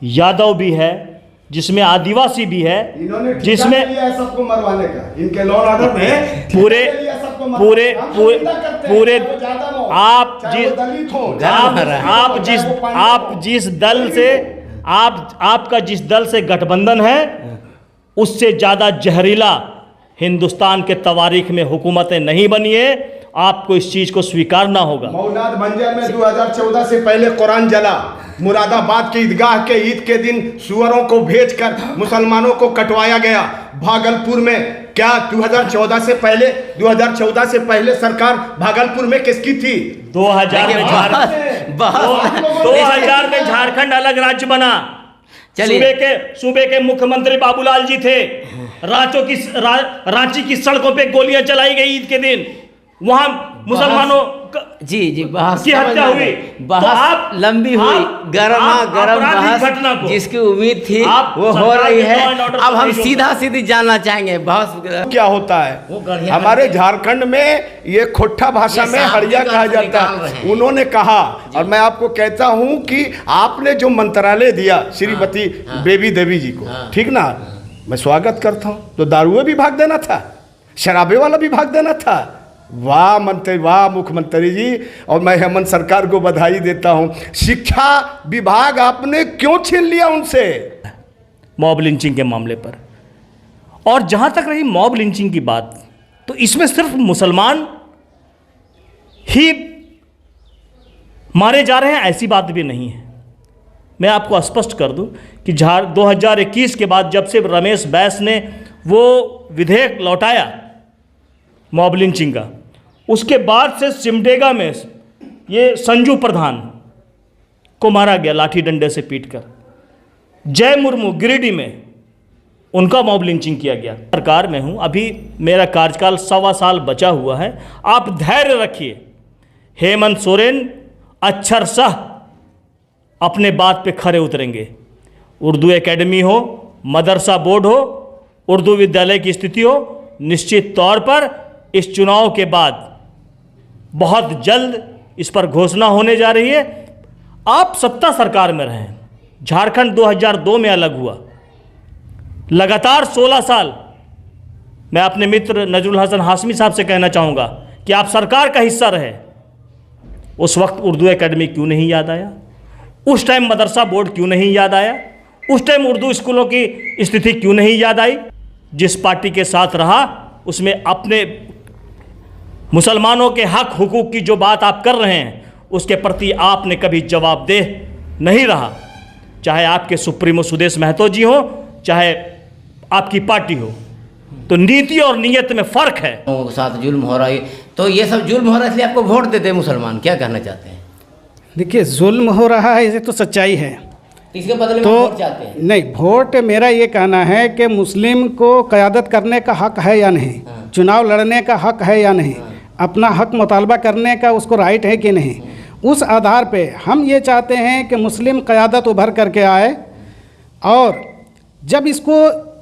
यादव भी है, जिसमें आदिवासी भी है, जिसमें सबको मरवाने का इनके लॉ ऑर्डर में पूरे पूरे पूरे आप जिस दल से आपका जिस दल से गठबंधन है, उससे ज़्यादा जहरीला हिंदुस्तान के तवारीख में हुकूमतें नहीं बनी है। आपको इस चीज़ को स्वीकारना होगा। मौलाद मंजर में 2014 से पहले कुरान जला। मुरादाबाद के ईदगाह के ईद के दिन सुअरों को भेजकर मुसलमानों को कटवाया गया। भागलपुर में क्या 2014 से पहले सरकार भागलपुर में किसकी थी? 2000 में झारखंड अलग राज्य बना। सूबे के मुख्यमंत्री बाबूलाल जी थे। रांची की सड़कों पे गोलियां चलाई गई ईद के दिन, वहां मुसलमानों जी बहस की हत्या हुई। बहस लंबी हुई, गरम बहस जिसकी उम्मीद थी वो हो रही है। अब हम सीधी जानना चाहेंगे बहस क्या होता है। हमारे झारखंड में ये खोट्ठा भाषा में हड़िया कहा जाता है। उन्होंने कहा, और मैं आपको कहता हूं कि आपने जो मंत्रालय दिया श्रीमती बेबी देवी जी को, ठीक ना, मैं स्वागत करता हूं। तो दारुए भी भाग देना था, शराबे वाला भी भाग देना था। वाह मंत्री, वाह मुख्यमंत्री जी, और मैं हेमंत सरकार को बधाई देता हूं। शिक्षा विभाग आपने क्यों छीन लिया उनसे? मॉब लिंचिंग के मामले पर। और जहां तक रही मॉब लिंचिंग की बात, तो इसमें सिर्फ मुसलमान ही मारे जा रहे हैं ऐसी बात भी नहीं है। मैं आपको स्पष्ट कर दूं कि 2021 के बाद जब से रमेश बैस ने वो विधेयक लौटाया मॉब लिंचिंग का, उसके बाद से सिमडेगा में ये संजू प्रधान को मारा गया लाठी डंडे से पीटकर। जय मुर्मू गिरिडीह में उनका मॉब लिंचिंग किया गया। सरकार में हूं, अभी मेरा कार्यकाल 1.25 साल बचा हुआ है। आप धैर्य रखिए। हेमंत सोरेन अक्षरशः अपने बात पे खरे उतरेंगे। उर्दू एकेडमी हो, मदरसा बोर्ड हो, उर्दू विद्यालय की स्थिति हो, निश्चित तौर पर इस चुनाव के बाद बहुत जल्द इस पर घोषणा होने जा रही है। आप सत्ता सरकार में रहें। झारखंड 2002 में अलग हुआ, लगातार 16 साल। मैं अपने मित्र नजरुल हसन हाशमी साहब से कहना चाहूँगा कि आप सरकार का हिस्सा रहे। उस वक्त उर्दू एकेडमी क्यों नहीं याद आया? उस टाइम मदरसा बोर्ड क्यों नहीं याद आया? उस टाइम उर्दू स्कूलों की स्थिति क्यों नहीं याद आई? जिस पार्टी के साथ रहा उसमें अपने मुसलमानों के हक हुकूक की जो बात आप कर रहे हैं, उसके प्रति आपने कभी जवाबदेह नहीं रहा। चाहे आपके सुप्रीमो सुदेश महतो जी हो, चाहे आपकी पार्टी हो, तो नीति और नीयत में फ़र्क है। लोगों के साथ जुल्म हो रहा है, तो ये सब जुल्म हो रहा है इसलिए आपको वोट देते हैं मुसलमान, क्या कहना चाहते हैं? देखिए, जुल्म हो रहा है ये तो सच्चाई है, इसके बदले में तो वोट चाहते हैं? नहीं, वोट मेरा ये कहना है कि मुस्लिम को क़यादत करने का हक है या नहीं, चुनाव लड़ने का हक है या नहीं, अपना हक मुतालबा करने का उसको राइट है कि नहीं, उस आधार पे हम ये चाहते हैं कि मुस्लिम क़यादत उभर करके आए। और जब इसको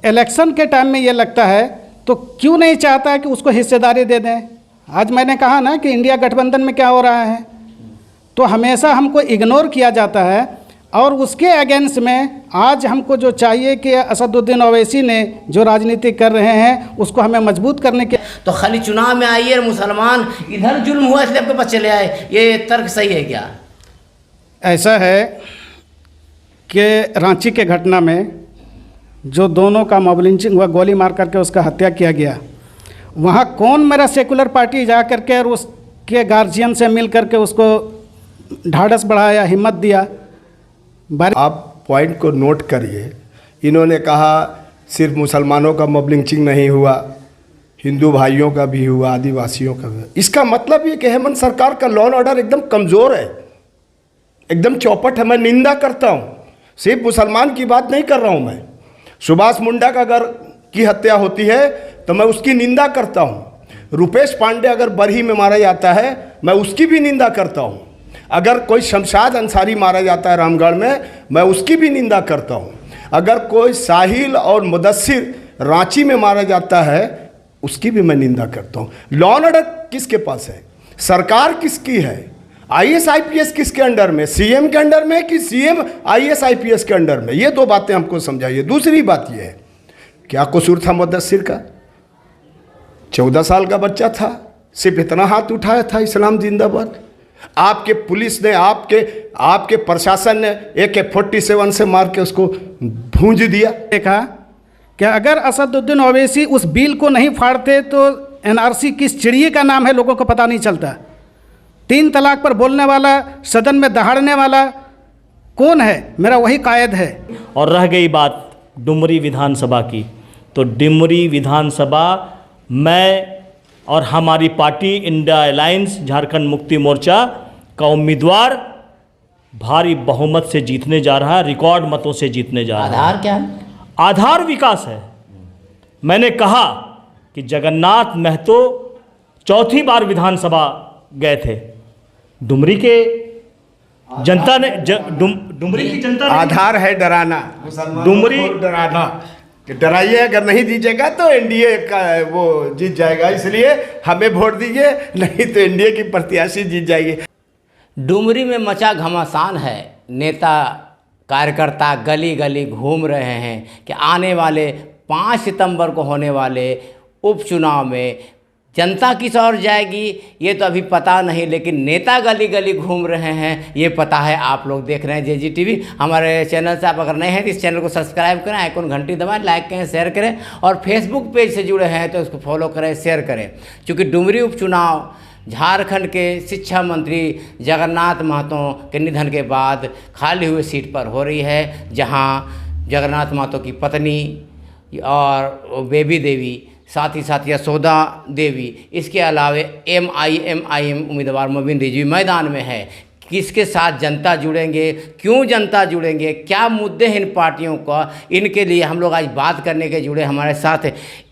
इलेक्शन के टाइम में ये लगता है तो क्यों नहीं चाहता है कि उसको हिस्सेदारी दे दें। आज मैंने कहा ना कि इंडिया गठबंधन में क्या हो रहा है, तो हमेशा हमको इग्नोर किया जाता है। और उसके अगेंस्ट में आज हमको जो चाहिए कि असदुद्दीन ओवैसी ने जो राजनीति कर रहे हैं उसको हमें मजबूत करने के। तो खाली चुनाव में आइए और मुसलमान इधर जुल्म हुआ इसलिए आपके पास चले आए, ये तर्क सही है क्या? ऐसा है कि रांची के घटना में जो दोनों का मॉब लिंचिंग हुआ, गोली मार करके उसका हत्या किया गया, वहाँ कौन मेरा सेकुलर पार्टी जा करके और उसके गार्जियन से मिल करके उसको ढाढ़स बढ़ाया, हिम्मत दिया? आप पॉइंट को नोट करिए। इन्होंने कहा सिर्फ मुसलमानों का मॉब लिंचिंग नहीं हुआ, हिंदू भाइयों का भी हुआ, आदिवासियों का भी। इसका मतलब ये कि हेमंत सरकार का लॉ एंड ऑर्डर एकदम कमज़ोर है, एकदम चौपट है। मैं निंदा करता हूँ, सिर्फ मुसलमान की बात नहीं कर रहा हूँ। मैं सुभाष मुंडा का अगर की हत्या होती है तो मैं उसकी निंदा करता हूँ। रुपेश पांडे अगर बरही में मारा जाता है मैं उसकी भी निंदा करता हूँ। अगर कोई शमशाद अंसारी मारा जाता है रामगढ़ में, मैं उसकी भी निंदा करता हूँ। अगर कोई साहिल और मुदस्सिर रांची में मारा जाता है उसकी भी मैं निंदा करता हूँ। लॉ एंड ऑर्डर किसके पास है? सरकार किसकी है? आईएएस आईपीएस किसके अंडर में, सीएम के अंडर में कि सीएम आईएएस आईपीएस के अंडर में? ये दो बातें हमको समझाइए। दूसरी बात ये है, क्या कसूर था मुद्दस्सिर का? 14 साल का बच्चा था, सिर्फ इतना हाथ उठाया था, इस्लाम जिंदाबाद। आपके पुलिस ने, आपके प्रशासन ने AK-47 से मार के उसको भूंज दिया। देखा कि अगर असदुद्दीन ओवैसी उस बिल को नहीं फाड़ते तो NRC किस चिड़िए का नाम है लोगों को पता नहीं चलता। 3 तलाक पर बोलने वाला, सदन में दहाड़ने वाला कौन है? मेरा वही कायद है। और रह गई बात डुमरी विधानसभा की, तो डुमरी विधानसभा मैं और हमारी party India alliance Jharkhand Mukti Morcha का उम्मीदवार भारी बहुमत से जीतने जा रहा है, रिकॉर्ड मतों से जीतने जा रहा है। आधार क्या है? आधार विकास है। मैंने कहा कि जगन्नाथ महतो 4थी बार विधानसभा गए थे, डुमरी के जनता ने डुमरी की जनता ने आधार है डराना, डुमरी डराना कि डराइए, अगर नहीं दीजिएगा तो एनडीए का वो जीत जाएगा, इसलिए हमें वोट दीजिए, नहीं तो एनडीए की प्रत्याशी जीत जाएगी। डुमरी में मचा घमासान है। नेता कार्यकर्ता गली गली घूम रहे हैं कि आने वाले 5 सितंबर को होने वाले उपचुनाव में जनता किस ओर जाएगी ये तो अभी पता नहीं, लेकिन नेता गली गली घूम रहे हैं ये पता है। आप लोग देख रहे हैं JGTV। हमारे चैनल से आप अगर नए हैं तो इस चैनल को सब्सक्राइब करें, आइकन घंटी दबाएं, लाइक करें, शेयर करें, और फेसबुक पेज से जुड़े हैं तो उसको फॉलो करें, शेयर करें। क्योंकि डुमरी उपचुनाव झारखंड के शिक्षा मंत्री जगन्नाथ महतो के निधन के बाद खाली हुई सीट पर हो रही है, जहाँ जगन्नाथ महतो की पत्नी और बेबी देवी, साथ ही साथ यशोदा देवी, इसके अलावे MIM उम्मीदवार मोबिन रिजवी मैदान में है। किसके साथ जनता जुड़ेंगे, क्यों जनता जुड़ेंगे, क्या मुद्दे हैं इन पार्टियों का, इनके लिए हम लोग आज बात करने के जुड़े। हमारे साथ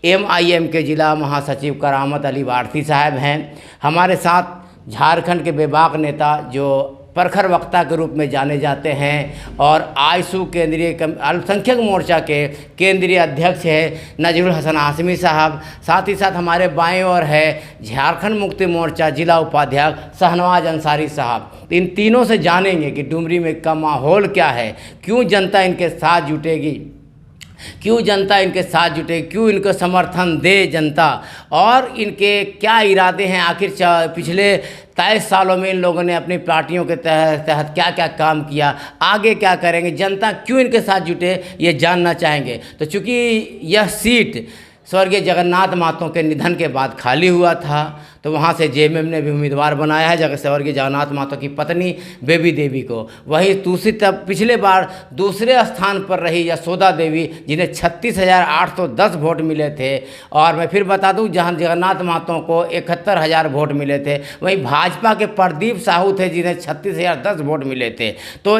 MIM के जिला महासचिव करामत अली वारसी साहब हैं। हमारे साथ झारखंड के बेबाक नेता जो प्रखर वक्ता के रूप में जाने जाते हैं और आयसू केंद्रीय अल्पसंख्यक मोर्चा के केंद्रीय अध्यक्ष है नजरुल हसन आसमी साहब। साथ ही साथ हमारे बाएं ओर है झारखंड मुक्ति मोर्चा जिला उपाध्यक्ष शहनवाज अंसारी साहब। इन तीनों से जानेंगे कि डुमरी में का माहौल क्या है, क्यों जनता इनके साथ जुटेगी, क्यों जनता इनके साथ जुटे, क्यों इनको समर्थन दे जनता, और इनके क्या इरादे हैं। आखिर पिछले 23 सालों में इन लोगों ने अपनी पार्टियों के तहत क्या क्या काम किया, आगे क्या करेंगे, जनता क्यों इनके साथ जुटे, ये जानना चाहेंगे। तो चूँकि यह सीट स्वर्गीय जगन्नाथ महतो के निधन के बाद खाली हुआ था, तो वहाँ से JMM ने भी उम्मीदवार बनाया है स्वर्गीय जगन्नाथ महतो की पत्नी बेबी देवी को। वहीं दूसरी तरफ पिछले बार दूसरे स्थान पर रही यशोदा देवी, जिन्हें 36,810 वोट मिले थे। और मैं फिर बता दूं, जहाँ जगन्नाथ महतो को 71,000 वोट मिले थे, वहीं भाजपा के प्रदीप साहू थे जिन्हें 36,010 वोट मिले थे। तो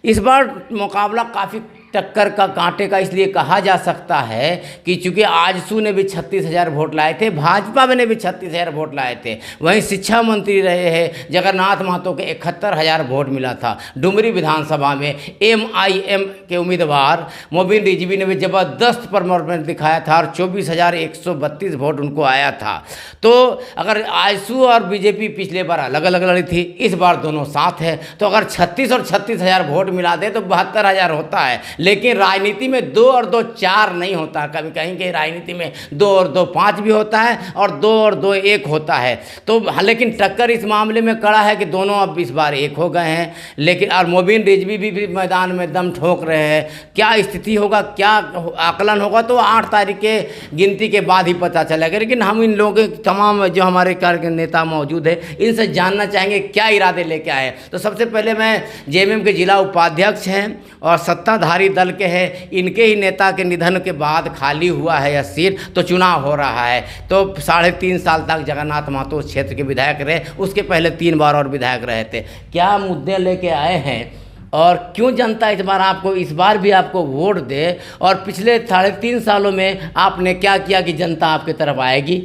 इस बार मुकाबला काफ़ी टक्कर का, कांटे का इसलिए कहा जा सकता है कि चूंकि आजसू ने भी 36,000 वोट लाए थे, भाजपा ने भी 36,000 वोट लाए थे, वहीं शिक्षा मंत्री रहे हैं जगन्नाथ महतो के 71,000 वोट मिला था। डुमरी विधानसभा में MIM के उम्मीदवार मोबिन रिजवी ने भी ज़बरदस्त परफॉर्मेंस दिखाया था और 24,132 वोट उनको आया था। तो अगर आजसू और बीजेपी पिछले बार अलग अलग लड़ी थी, इस बार दोनों साथ है, तो अगर 36 और 36,000 वोट मिला दे तो 72,000 होता है। लेकिन राजनीति में 2 और 2 4 नहीं होता, कभी कहीं के राजनीति में 2 और 2 5 भी होता है और 2 और 2 1 होता है। तो लेकिन टक्कर इस मामले में कड़ा है कि दोनों अब इस बार एक हो गए हैं। लेकिन और मोबिन रिजवी भी मैदान में दम ठोक रहे हैं। क्या स्थिति होगा, क्या आकलन होगा, तो 8 तारीख के गिनती के बाद ही पता चलेगा। लेकिन हम इन लोगों के तमाम जो हमारे कार्य नेता मौजूद है, इनसे जानना चाहेंगे क्या इरादे लेके आए। तो सबसे पहले मैं JMM के जिला उपाध्यक्ष हैं और सत्ताधारी दल के हैं, इनके ही नेता के निधन के बाद खाली हुआ है यह सीट, तो चुनाव हो रहा है। तो 3.5 साल तक जगन्नाथ महतो उस क्षेत्र के विधायक रहे, उसके पहले 3 बार और विधायक रहे थे। क्या मुद्दे लेके आए हैं और क्यों जनता इस बार भी आपको वोट दे, और पिछले 3.5 सालों में आपने क्या किया कि जनता आपकी तरफ आएगी।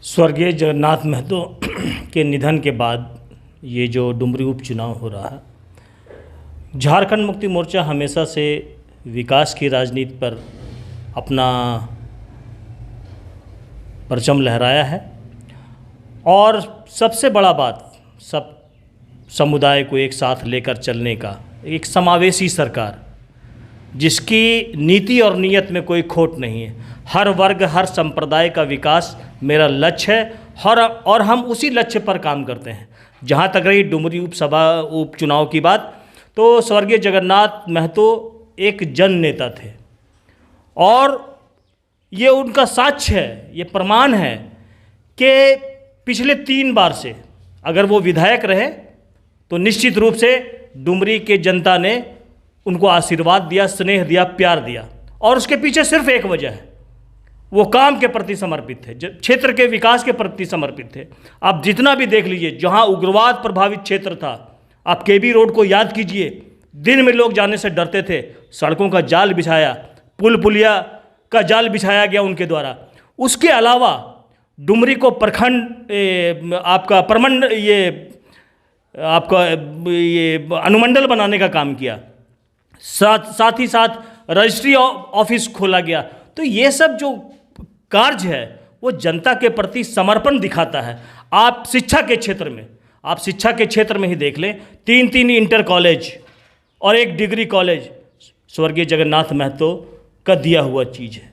स्वर्गीय जगन्नाथ महतो के निधन के बाद ये जो डुमरी उपचुनाव हो रहा है, झारखंड मुक्ति मोर्चा हमेशा से विकास की राजनीति पर अपना परचम लहराया है। और सबसे बड़ा बात, सब समुदाय को एक साथ लेकर चलने का, एक समावेशी सरकार जिसकी नीति और नीयत में कोई खोट नहीं है। हर वर्ग, हर संप्रदाय का विकास मेरा लक्ष्य है और हम उसी लक्ष्य पर काम करते हैं। जहाँ तक रही डुमरी उपचुनाव की बात, तो स्वर्गीय जगन्नाथ महतो एक जन नेता थे और ये उनका साक्ष्य है, ये प्रमाण है कि पिछले 3 बार से अगर वो विधायक रहे तो निश्चित रूप से डुमरी के जनता ने उनको आशीर्वाद दिया, स्नेह दिया, प्यार दिया। और उसके पीछे सिर्फ एक वजह है, वो काम के प्रति समर्पित थे, क्षेत्र के विकास के प्रति समर्पित थे। आप जितना भी देख लीजिए, जहाँ उग्रवाद प्रभावित क्षेत्र था, आप केबी रोड को याद कीजिए, दिन में लोग जाने से डरते थे, सड़कों का जाल बिछाया, पुल पुलिया का जाल बिछाया गया उनके द्वारा। उसके अलावा डुमरी को प्रखंड आपका प्रमंड अनुमंडल बनाने का काम किया, साथ ही साथ रजिस्ट्री ऑफिस खोला गया। तो ये सब जो कार्य है वो जनता के प्रति समर्पण दिखाता है। आप शिक्षा के क्षेत्र में ही देख लें, 3 इंटर कॉलेज और 1 डिग्री कॉलेज स्वर्गीय जगन्नाथ महतो का दिया हुआ चीज़ है।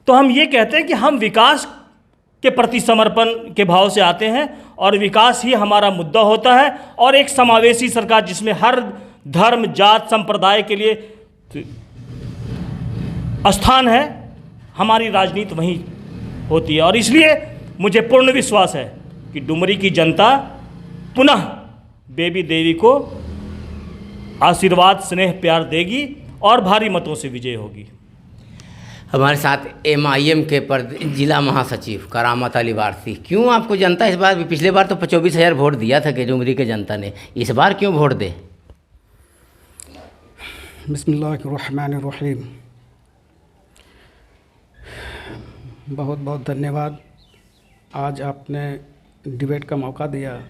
तो हम ये कहते हैं कि हम विकास के प्रति समर्पण के भाव से आते हैं और विकास ही हमारा मुद्दा होता है, और एक समावेशी सरकार जिसमें हर धर्म, जात, संप्रदाय के लिए स्थान है, हमारी राजनीति वहीं होती है। और इसलिए मुझे पूर्ण विश्वास है कि डुमरी की जनता पुनः बेबी देवी को आशीर्वाद, स्नेह, प्यार देगी और भारी मतों से विजय होगी। हमारे साथ MIM के जिला महासचिव करामत अली वारसी। क्यों आपको जनता इस बार, पिछले बार तो 24,000 वोट दिया था कि डुमरी के जनता ने, इस बार क्यों वोट दे? बिस्मिल्लाहिर्रहमानिर्रहीम। बहुत बहुत धन्यवाद, आज आपने डिबेट का मौका दिया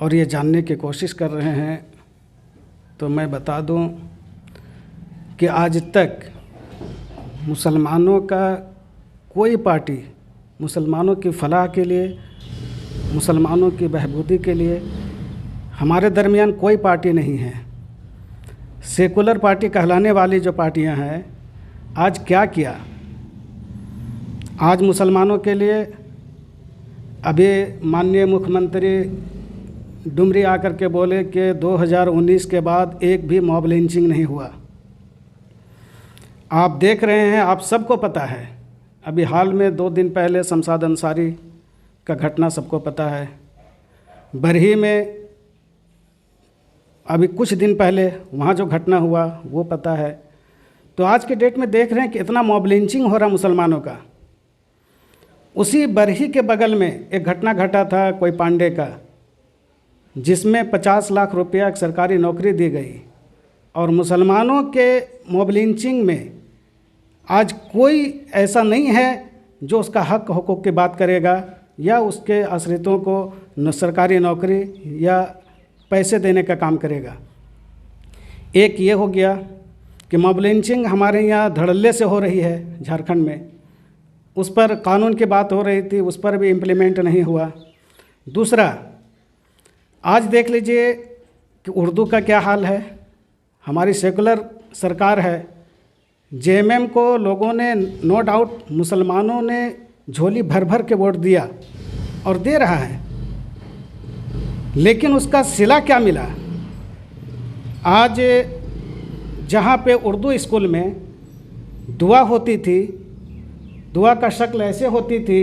और ये जानने की कोशिश कर रहे हैं। तो मैं बता दूं कि आज तक मुसलमानों का कोई पार्टी मुसलमानों की फलाह के लिए, मुसलमानों की बहबूदी के लिए हमारे दरमियान कोई पार्टी नहीं है। सेकुलर पार्टी कहलाने वाली जो पार्टियां हैं, आज क्या किया? आज मुसलमानों के लिए अभी माननीय मुख्यमंत्री डुमरी आकर के बोले कि 2019 के बाद एक भी मॉब लिंचिंग नहीं हुआ। आप देख रहे हैं, आप सबको पता है, अभी हाल में 2 दिन पहले शमशाद अंसारी का घटना सबको पता है। बरही में अभी कुछ दिन पहले वहाँ जो घटना हुआ वो पता है। तो आज के डेट में देख रहे हैं कि इतना मॉब लिंचिंग हो रहा मुसलमानों का। उसी बरही के बगल में एक घटना घटा था कोई पांडे का, जिसमें 50 लाख रुपया एक सरकारी नौकरी दी गई, और मुसलमानों के मॉब लिंचिंग में आज कोई ऐसा नहीं है जो उसका हक हुकूक की बात करेगा या उसके आश्रितों को सरकारी नौकरी या पैसे देने का काम करेगा। एक ये हो गया कि मॉब लिंचिंग हमारे यहाँ धड़ल्ले से हो रही है झारखंड में, उस पर कानून की बात हो रही थी, उस पर भी इम्प्लीमेंट नहीं हुआ। दूसरा, आज देख लीजिए कि उर्दू का क्या हाल है। हमारी सेकुलर सरकार है, JMM को लोगों ने, नो डाउट मुसलमानों ने झोली भर भर के वोट दिया और दे रहा है, लेकिन उसका सिला क्या मिला? आज जहाँ पे उर्दू स्कूल में दुआ होती थी, दुआ का शक्ल ऐसे होती थी,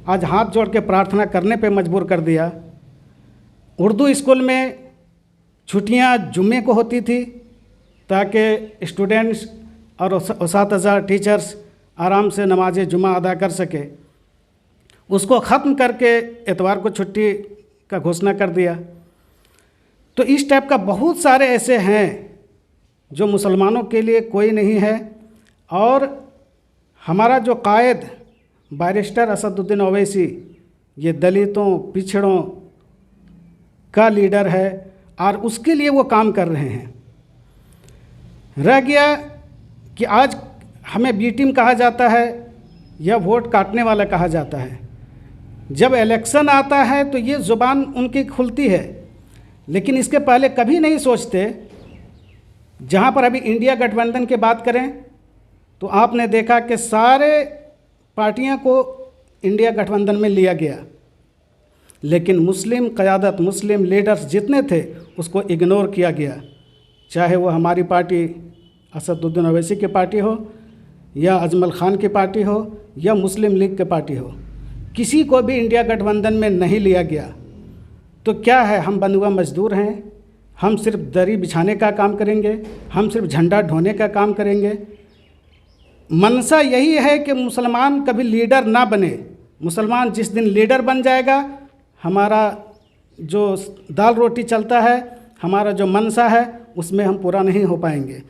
आज हाथ जोड़ के प्रार्थना करने पे मजबूर कर दिया। उर्दू स्कूल में छुट्टियाँ जुम्मे को होती थी ताकि स्टूडेंट्स और उसातिज़ा, टीचर्स आराम से नमाज जुमा अदा कर सके। उसको ख़त्म करके एतवार को छुट्टी का घोषणा कर दिया। तो इस टाइप का बहुत सारे ऐसे हैं जो मुसलमानों के लिए कोई नहीं है। और हमारा जो कायद बैरिस्टर असदुद्दीन ओवैसी, ये दलितों, पिछड़ों का लीडर है और उसके लिए वो काम कर रहे हैं। रह गया कि आज हमें बी टीम कहा जाता है या वोट काटने वाला कहा जाता है। जब इलेक्शन आता है तो ये ज़ुबान उनकी खुलती है, लेकिन इसके पहले कभी नहीं सोचते। जहाँ पर अभी इंडिया गठबंधन की बात करें तो आपने देखा कि सारे पार्टियां को इंडिया गठबंधन में लिया गया, लेकिन मुस्लिम क़यादत, मुस्लिम लीडर्स जितने थे उसको इग्नोर किया गया। चाहे वो हमारी पार्टी असदुद्दीन ओवैसी की पार्टी हो, या अजमल खान की पार्टी हो, या मुस्लिम लीग की पार्टी हो, किसी को भी इंडिया गठबंधन में नहीं लिया गया। तो क्या है, हम बंधुआ मजदूर हैं, हम सिर्फ दरी बिछाने का काम करेंगे, हम सिर्फ झंडा ढोने का काम करेंगे। मनसा यही है कि मुसलमान कभी लीडर ना बने। मुसलमान जिस दिन लीडर बन जाएगा, हमारा जो दाल रोटी चलता है, हमारा जो मनसा है, उसमें हम पूरा नहीं हो पाएंगे।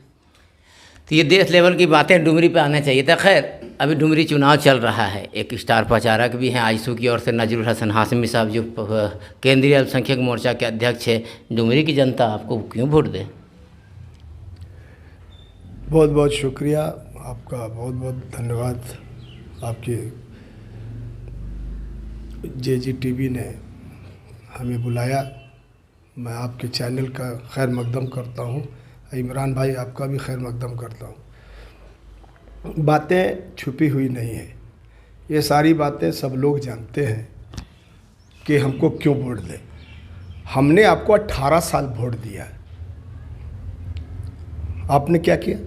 तो ये देश लेवल की बातें डुमरी पे आना चाहिए था। खैर, अभी डुमरी चुनाव चल रहा है, एक स्टार प्रचारक भी हैं आजसू की ओर से नजरुल हसन हाशमी साहब, जो केंद्रीय अल्पसंख्यक मोर्चा के अध्यक्ष है। डुमरी की जनता आपको क्यों वोट दे? बहुत बहुत शुक्रिया आपका, बहुत बहुत धन्यवाद। आपके JGTV ने हमें बुलाया, मैं आपके चैनल का खैर मकदम करता हूँ। इमरान भाई आपका भी खैर मकदम करता हूँ। बातें छुपी हुई नहीं है, ये सारी बातें सब लोग जानते हैं कि हमको क्यों वोट दें। हमने आपको 18 साल वोट दिया, आपने क्या किया?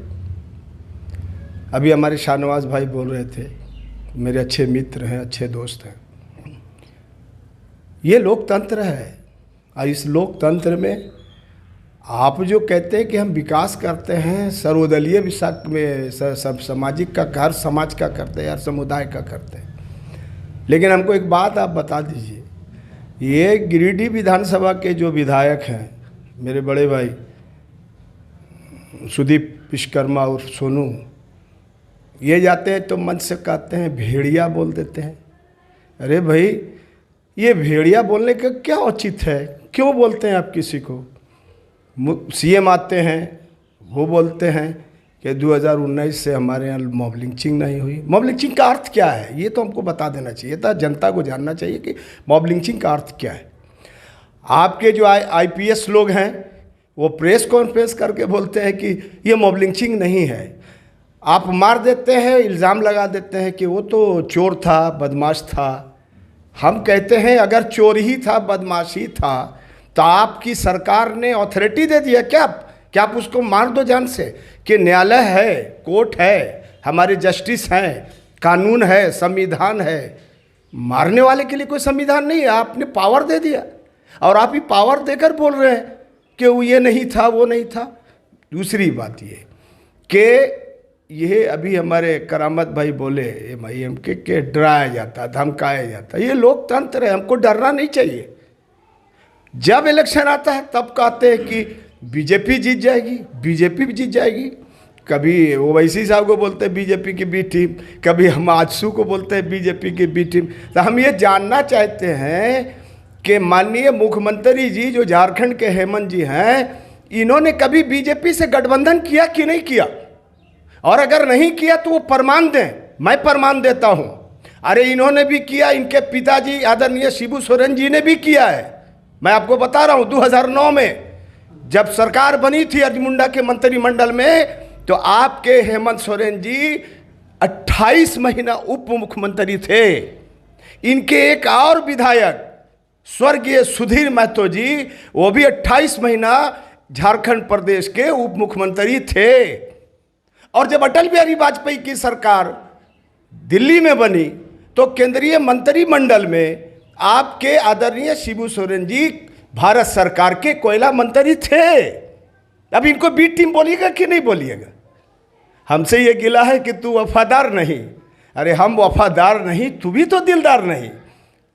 अभी हमारे शाहनवाज भाई बोल रहे थे, मेरे अच्छे मित्र हैं, अच्छे दोस्त हैं। ये लोकतंत्र है, और इस लोकतंत्र में आप जो कहते हैं कि हम विकास करते हैं, सर्वदलीय विकास में सब सामाजिक का, हर समाज का करते हैं, हर समुदाय का करते हैं, लेकिन हमको एक बात आप बता दीजिए, ये गिरिडीह विधानसभा के जो विधायक हैं, मेरे बड़े भाई सुदीप विश्वकर्मा और सोनू, ये जाते हैं तो मंच से कहते हैं भेड़िया बोल देते हैं। अरे भाई, ये भेड़िया बोलने का क्या औचित्य है? क्यों बोलते हैं आप किसी को? CM आते हैं, वो बोलते हैं कि 2019 से हमारे यहाँ मॉब लिंचिंग नहीं हुई। मॉब लिंचिंग का अर्थ क्या है, ये तो हमको बता देना चाहिए था, जनता को जानना चाहिए कि मॉब लिंचिंग का अर्थ क्या है। आपके जो IPS लोग हैं, वो प्रेस कॉन्फ्रेंस करके बोलते हैं कि ये मॉब लिंचिंग नहीं है। आप मार देते हैं, इल्ज़ाम लगा देते हैं कि वो तो चोर था, बदमाश था। हम कहते हैं अगर चोर ही था, बदमाशी था, तो आपकी सरकार ने अथॉरिटी दे दिया क्या आप उसको मार दो जान से? कि न्यायालय है, कोर्ट है, हमारे जस्टिस हैं, कानून है, संविधान है। मारने वाले के लिए कोई संविधान नहीं है, आपने पावर दे दिया, और आप ही पावर देकर बोल रहे हैं कि वो ये नहीं था, वो नहीं था। दूसरी बात ये कि ये अभी हमारे करामत भाई बोले MIM के डराया जाता, धमकाया जाता। ये लोकतंत्र है, हमको डरना नहीं चाहिए। जब इलेक्शन आता है तब कहते हैं कि बीजेपी जीत जाएगी, बीजेपी भी जीत जाएगी। कभी ओवैसी साहब को बोलते हैं बीजेपी की बी टीम, कभी हम आजसू को बोलते हैं बीजेपी की बी टीम। तो हम ये जानना चाहते हैं कि माननीय मुख्यमंत्री जी जो झारखंड के हेमंत जी हैं, इन्होंने कभी बीजेपी से गठबंधन किया कि नहीं किया? और अगर नहीं किया तो वो प्रमाण दें, मैं प्रमाण देता हूँ। अरे इन्होंने भी किया, इनके पिताजी आदरणीय शिबू सोरेन जी ने भी किया है। मैं आपको बता रहा हूँ, 2009 में जब सरकार बनी थी अर्जुन के मंत्रिमंडल में, तो आपके हेमंत सोरेन जी 28 महीना उप मुख्यमंत्री थे। इनके एक और विधायक स्वर्गीय सुधीर महतो जी, वो भी 28 महीना झारखंड प्रदेश के उप मुख्यमंत्री थे। और जब अटल बिहारी वाजपेयी की सरकार दिल्ली में बनी, तो केंद्रीय मंत्रिमंडल में आपके आदरणीय शिबू सोरेन जी भारत सरकार के कोयला मंत्री थे। अब इनको बी टीम बोलिएगा कि नहीं बोलिएगा? हमसे ये गिला है कि तू वफादार नहीं। अरे हम वफादार नहीं, तू भी तो दिलदार नहीं।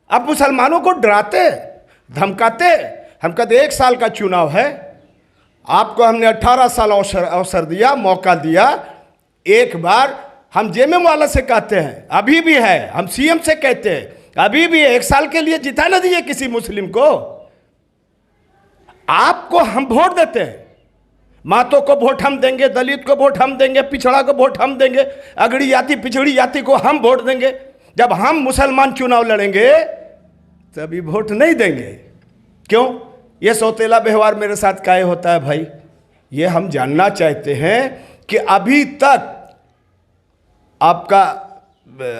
अब मुसलमानों को डराते, धमकाते। हम कहते 1 साल का चुनाव है, आपको हमने 18 साल अवसर दिया, मौका दिया। एक बार हम जेएमएम वाला से कहते हैं, अभी भी है, हम CM से कहते हैं, अभी भी 1 साल के लिए जिता न दिए किसी मुस्लिम को। आपको हम वोट देते हैं, मातों को वोट हम देंगे, दलित को वोट हम देंगे, पिछड़ा को वोट हम देंगे, अगड़ी जाति पिछड़ी जाति को हम वोट देंगे। जब हम मुसलमान चुनाव लड़ेंगे तभी वोट नहीं देंगे। क्यों? ये सौतेला व्यवहार मेरे साथ काहे होता है भाई? ये हम जानना चाहते हैं कि अभी तक आपका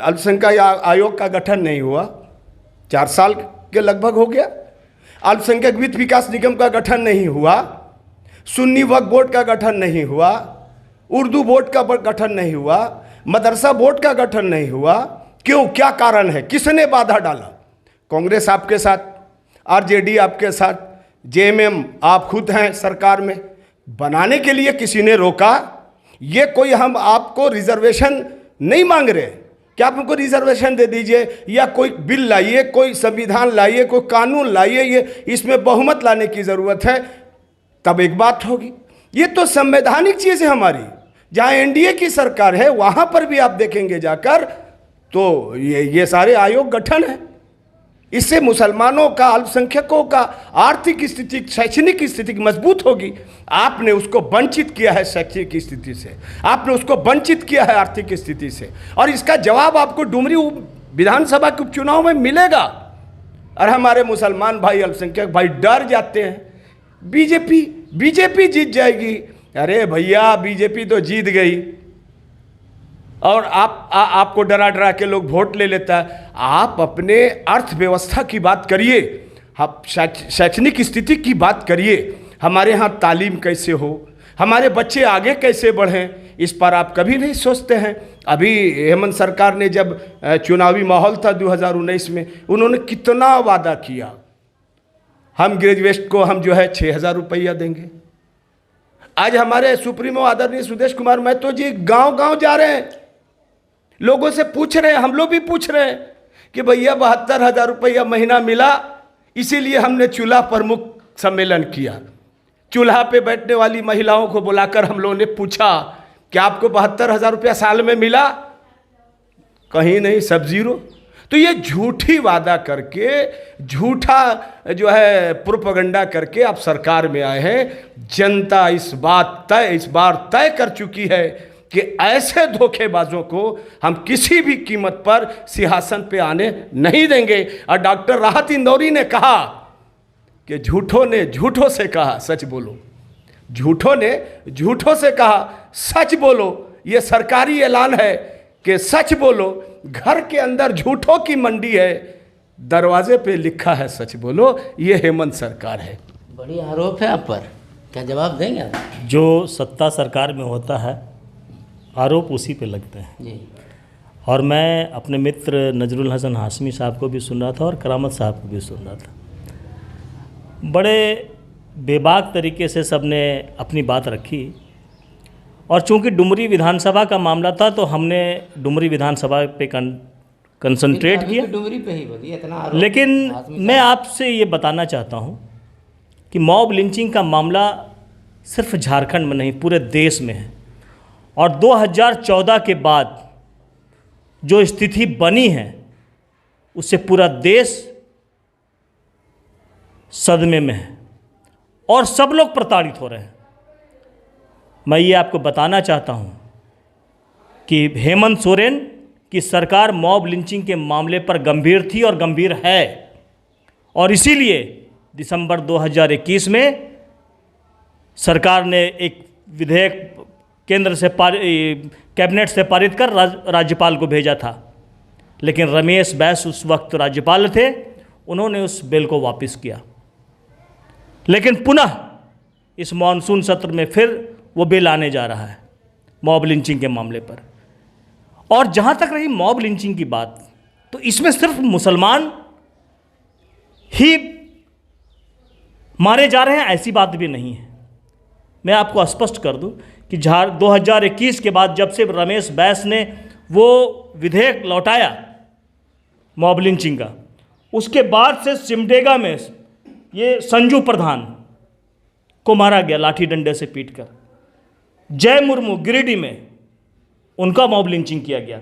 अल्पसंख्यक आयोग का गठन नहीं हुआ, 4 साल के लगभग हो गया। अल्पसंख्यक वित्त विकास निगम का गठन नहीं हुआ, सुन्नी वक्फ बोर्ड का गठन नहीं हुआ, उर्दू बोर्ड का गठन नहीं हुआ, मदरसा बोर्ड का गठन नहीं हुआ। क्यों? क्या कारण है? किसने बाधा डाला? कांग्रेस आपके साथ, आरजेडी आपके साथ, जेएमएम आप खुद हैं सरकार में। बनाने के लिए किसी ने रोका? ये कोई हम आपको रिजर्वेशन नहीं मांग रहे कि आप हमको रिजर्वेशन दे दीजिए या कोई बिल लाइए, कोई संविधान लाइए, कोई कानून लाइए, ये इसमें बहुमत लाने की ज़रूरत है, तब एक बात होगी। ये तो संवैधानिक चीज़ है हमारी। जहाँ एनडीए की सरकार है वहाँ पर भी आप देखेंगे जाकर तो ये सारे आयोग गठन है। इससे मुसलमानों का, अल्पसंख्यकों का आर्थिक स्थिति, शैक्षणिक स्थिति मजबूत होगी। आपने उसको वंचित किया है शैक्षणिक स्थिति से, आपने उसको वंचित किया है आर्थिक स्थिति से, और इसका जवाब आपको डुमरी विधानसभा के उपचुनाव में मिलेगा। और हमारे मुसलमान भाई, अल्पसंख्यक भाई डर जाते हैं बीजेपी जीत जाएगी। अरे भैया, बीजेपी तो जीत गई और आपको डरा डरा के लोग वोट ले लेता है। आप अपने अर्थव्यवस्था की बात करिए, आप शैक्षणिक स्थिति की बात करिए, हमारे यहाँ तालीम कैसे हो, हमारे बच्चे आगे कैसे बढ़ें, इस पर आप कभी नहीं सोचते हैं। अभी हेमंत सरकार ने जब चुनावी माहौल था 2019 में, उन्होंने कितना वादा किया, हम ग्रेजुएट को हम जो है 6,000 रुपया देंगे। आज हमारे सुप्रीमो आदरणीय सुदेश कुमार महतो जी गांव-गांव जा रहे हैं, लोगों से पूछ रहे हैं, हम लोग भी पूछ रहे हैं कि भैया 72,000 रुपया महीना मिला, इसीलिए हमने चूल्हा प्रमुख सम्मेलन किया। चूल्हा पे बैठने वाली महिलाओं को बुलाकर हम लोगों ने पूछा कि आपको 72,000 रुपया साल में मिला? कहीं नहीं, सब जीरो। तो ये झूठी वादा करके, झूठा जो है प्रोपेगेंडा करके आप सरकार में आए हैं। जनता इस बार तय कर चुकी है कि ऐसे धोखेबाजों को हम किसी भी कीमत पर सिंहासन पे आने नहीं देंगे। और डॉक्टर राहत इंदौरी ने कहा कि झूठों ने झूठों से कहा सच बोलो, झूठों ने झूठों से कहा सच बोलो। ये सरकारी ऐलान है कि सच बोलो। घर के अंदर झूठों की मंडी है, दरवाजे पे लिखा है सच बोलो। ये हेमंत सरकार है। बड़ी आरोप है आप पर, क्या जवाब देंगे आप? जो सत्ता सरकार में होता है, आरोप उसी पे लगते हैं जी। और मैं अपने मित्र नजरुल हसन हाशमी साहब को भी सुन रहा था और करामत साहब को भी सुन रहा था। बड़े बेबाक तरीके से सबने अपनी बात रखी, और चूंकि डुमरी विधानसभा का मामला था तो हमने डुमरी विधानसभा पे कंसंट्रेट किया। डुमरी पे ही बोलिए, इतना आरोप। लेकिन मैं आपसे ये बताना चाहता हूँ कि मॉब लिंचिंग का मामला सिर्फ झारखंड में नहीं, पूरे देश में है। और 2014 के बाद जो स्थिति बनी है उससे पूरा देश सदमे में है और सब लोग प्रताड़ित हो रहे हैं। मैं ये आपको बताना चाहता हूँ कि हेमंत सोरेन की सरकार मॉब लिंचिंग के मामले पर गंभीर थी और गंभीर है, और इसीलिए दिसंबर 2021 में सरकार ने एक विधेयक केंद्र से कैबिनेट से पारित कर राज्यपाल को भेजा था। लेकिन रमेश बैस उस वक्त राज्यपाल थे, उन्होंने उस बिल को वापस किया। लेकिन पुनः इस मॉनसून सत्र में फिर वो बिल आने जा रहा है मॉब लिंचिंग के मामले पर। और जहाँ तक रही मॉब लिंचिंग की बात, तो इसमें सिर्फ मुसलमान ही मारे जा रहे हैं ऐसी बात भी नहीं है। मैं आपको स्पष्ट कर दूं कि 2021 के बाद जब से रमेश बैस ने वो विधेयक लौटाया मॉब लिंचिंग का, उसके बाद से सिमडेगा में ये संजू प्रधान को मारा गया लाठी डंडे से पीटकर। जय मुर्मू गिरिडीह में उनका मॉब लिंचिंग किया गया।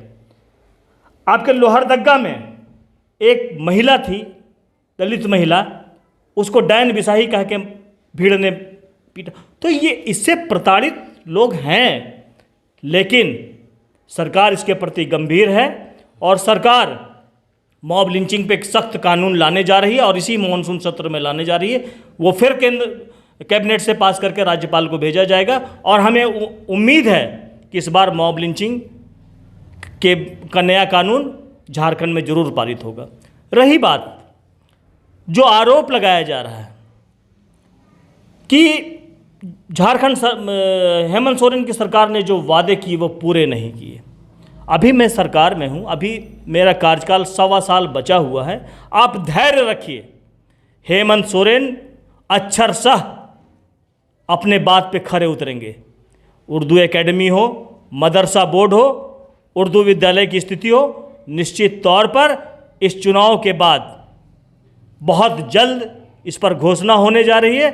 आपके लोहरदग्गा में एक महिला थी, दलित महिला, उसको डैन बिसाही कह के भीड़ ने पीटा। तो ये इससे प्रताड़ित लोग हैं, लेकिन सरकार इसके प्रति गंभीर है और सरकार मॉब लिंचिंग पे एक सख्त कानून लाने जा रही है और इसी मॉनसून सत्र में लाने जा रही है। वो फिर केंद्र कैबिनेट से पास करके राज्यपाल को भेजा जाएगा और हमें उम्मीद है कि इस बार मॉब लिंचिंग का नया कानून झारखंड में जरूर पारित होगा। रही बात जो आरोप लगाया जा रहा है कि झारखंड हेमंत सोरेन की सरकार ने जो वादे किए वो पूरे नहीं किए। अभी मैं सरकार में हूँ, अभी मेरा कार्यकाल 1.25 साल बचा हुआ है। आप धैर्य रखिए, हेमंत सोरेन अक्षरशः अपने बात पे खरे उतरेंगे। उर्दू एकेडमी हो, मदरसा बोर्ड हो, उर्दू विद्यालय की स्थिति हो, निश्चित तौर पर इस चुनाव के बाद बहुत जल्द इस पर घोषणा होने जा रही है।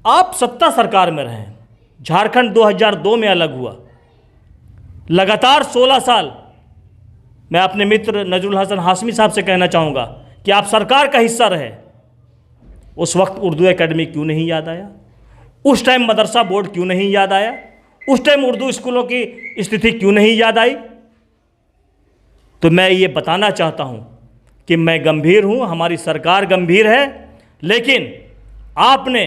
आप सत्ता सरकार में रहें, झारखंड 2002 में अलग हुआ, लगातार 16 साल। मैं अपने मित्र नजरुल हसन हाशमी साहब से कहना चाहूँगा कि आप सरकार का हिस्सा रहे। उस वक्त उर्दू एकेडमी क्यों नहीं याद आया? उस टाइम मदरसा बोर्ड क्यों नहीं याद आया? उस टाइम उर्दू स्कूलों की स्थिति क्यों नहीं याद आई? तो मैं ये बताना चाहता हूँ कि मैं गंभीर हूँ, हमारी सरकार गंभीर है, लेकिन आपने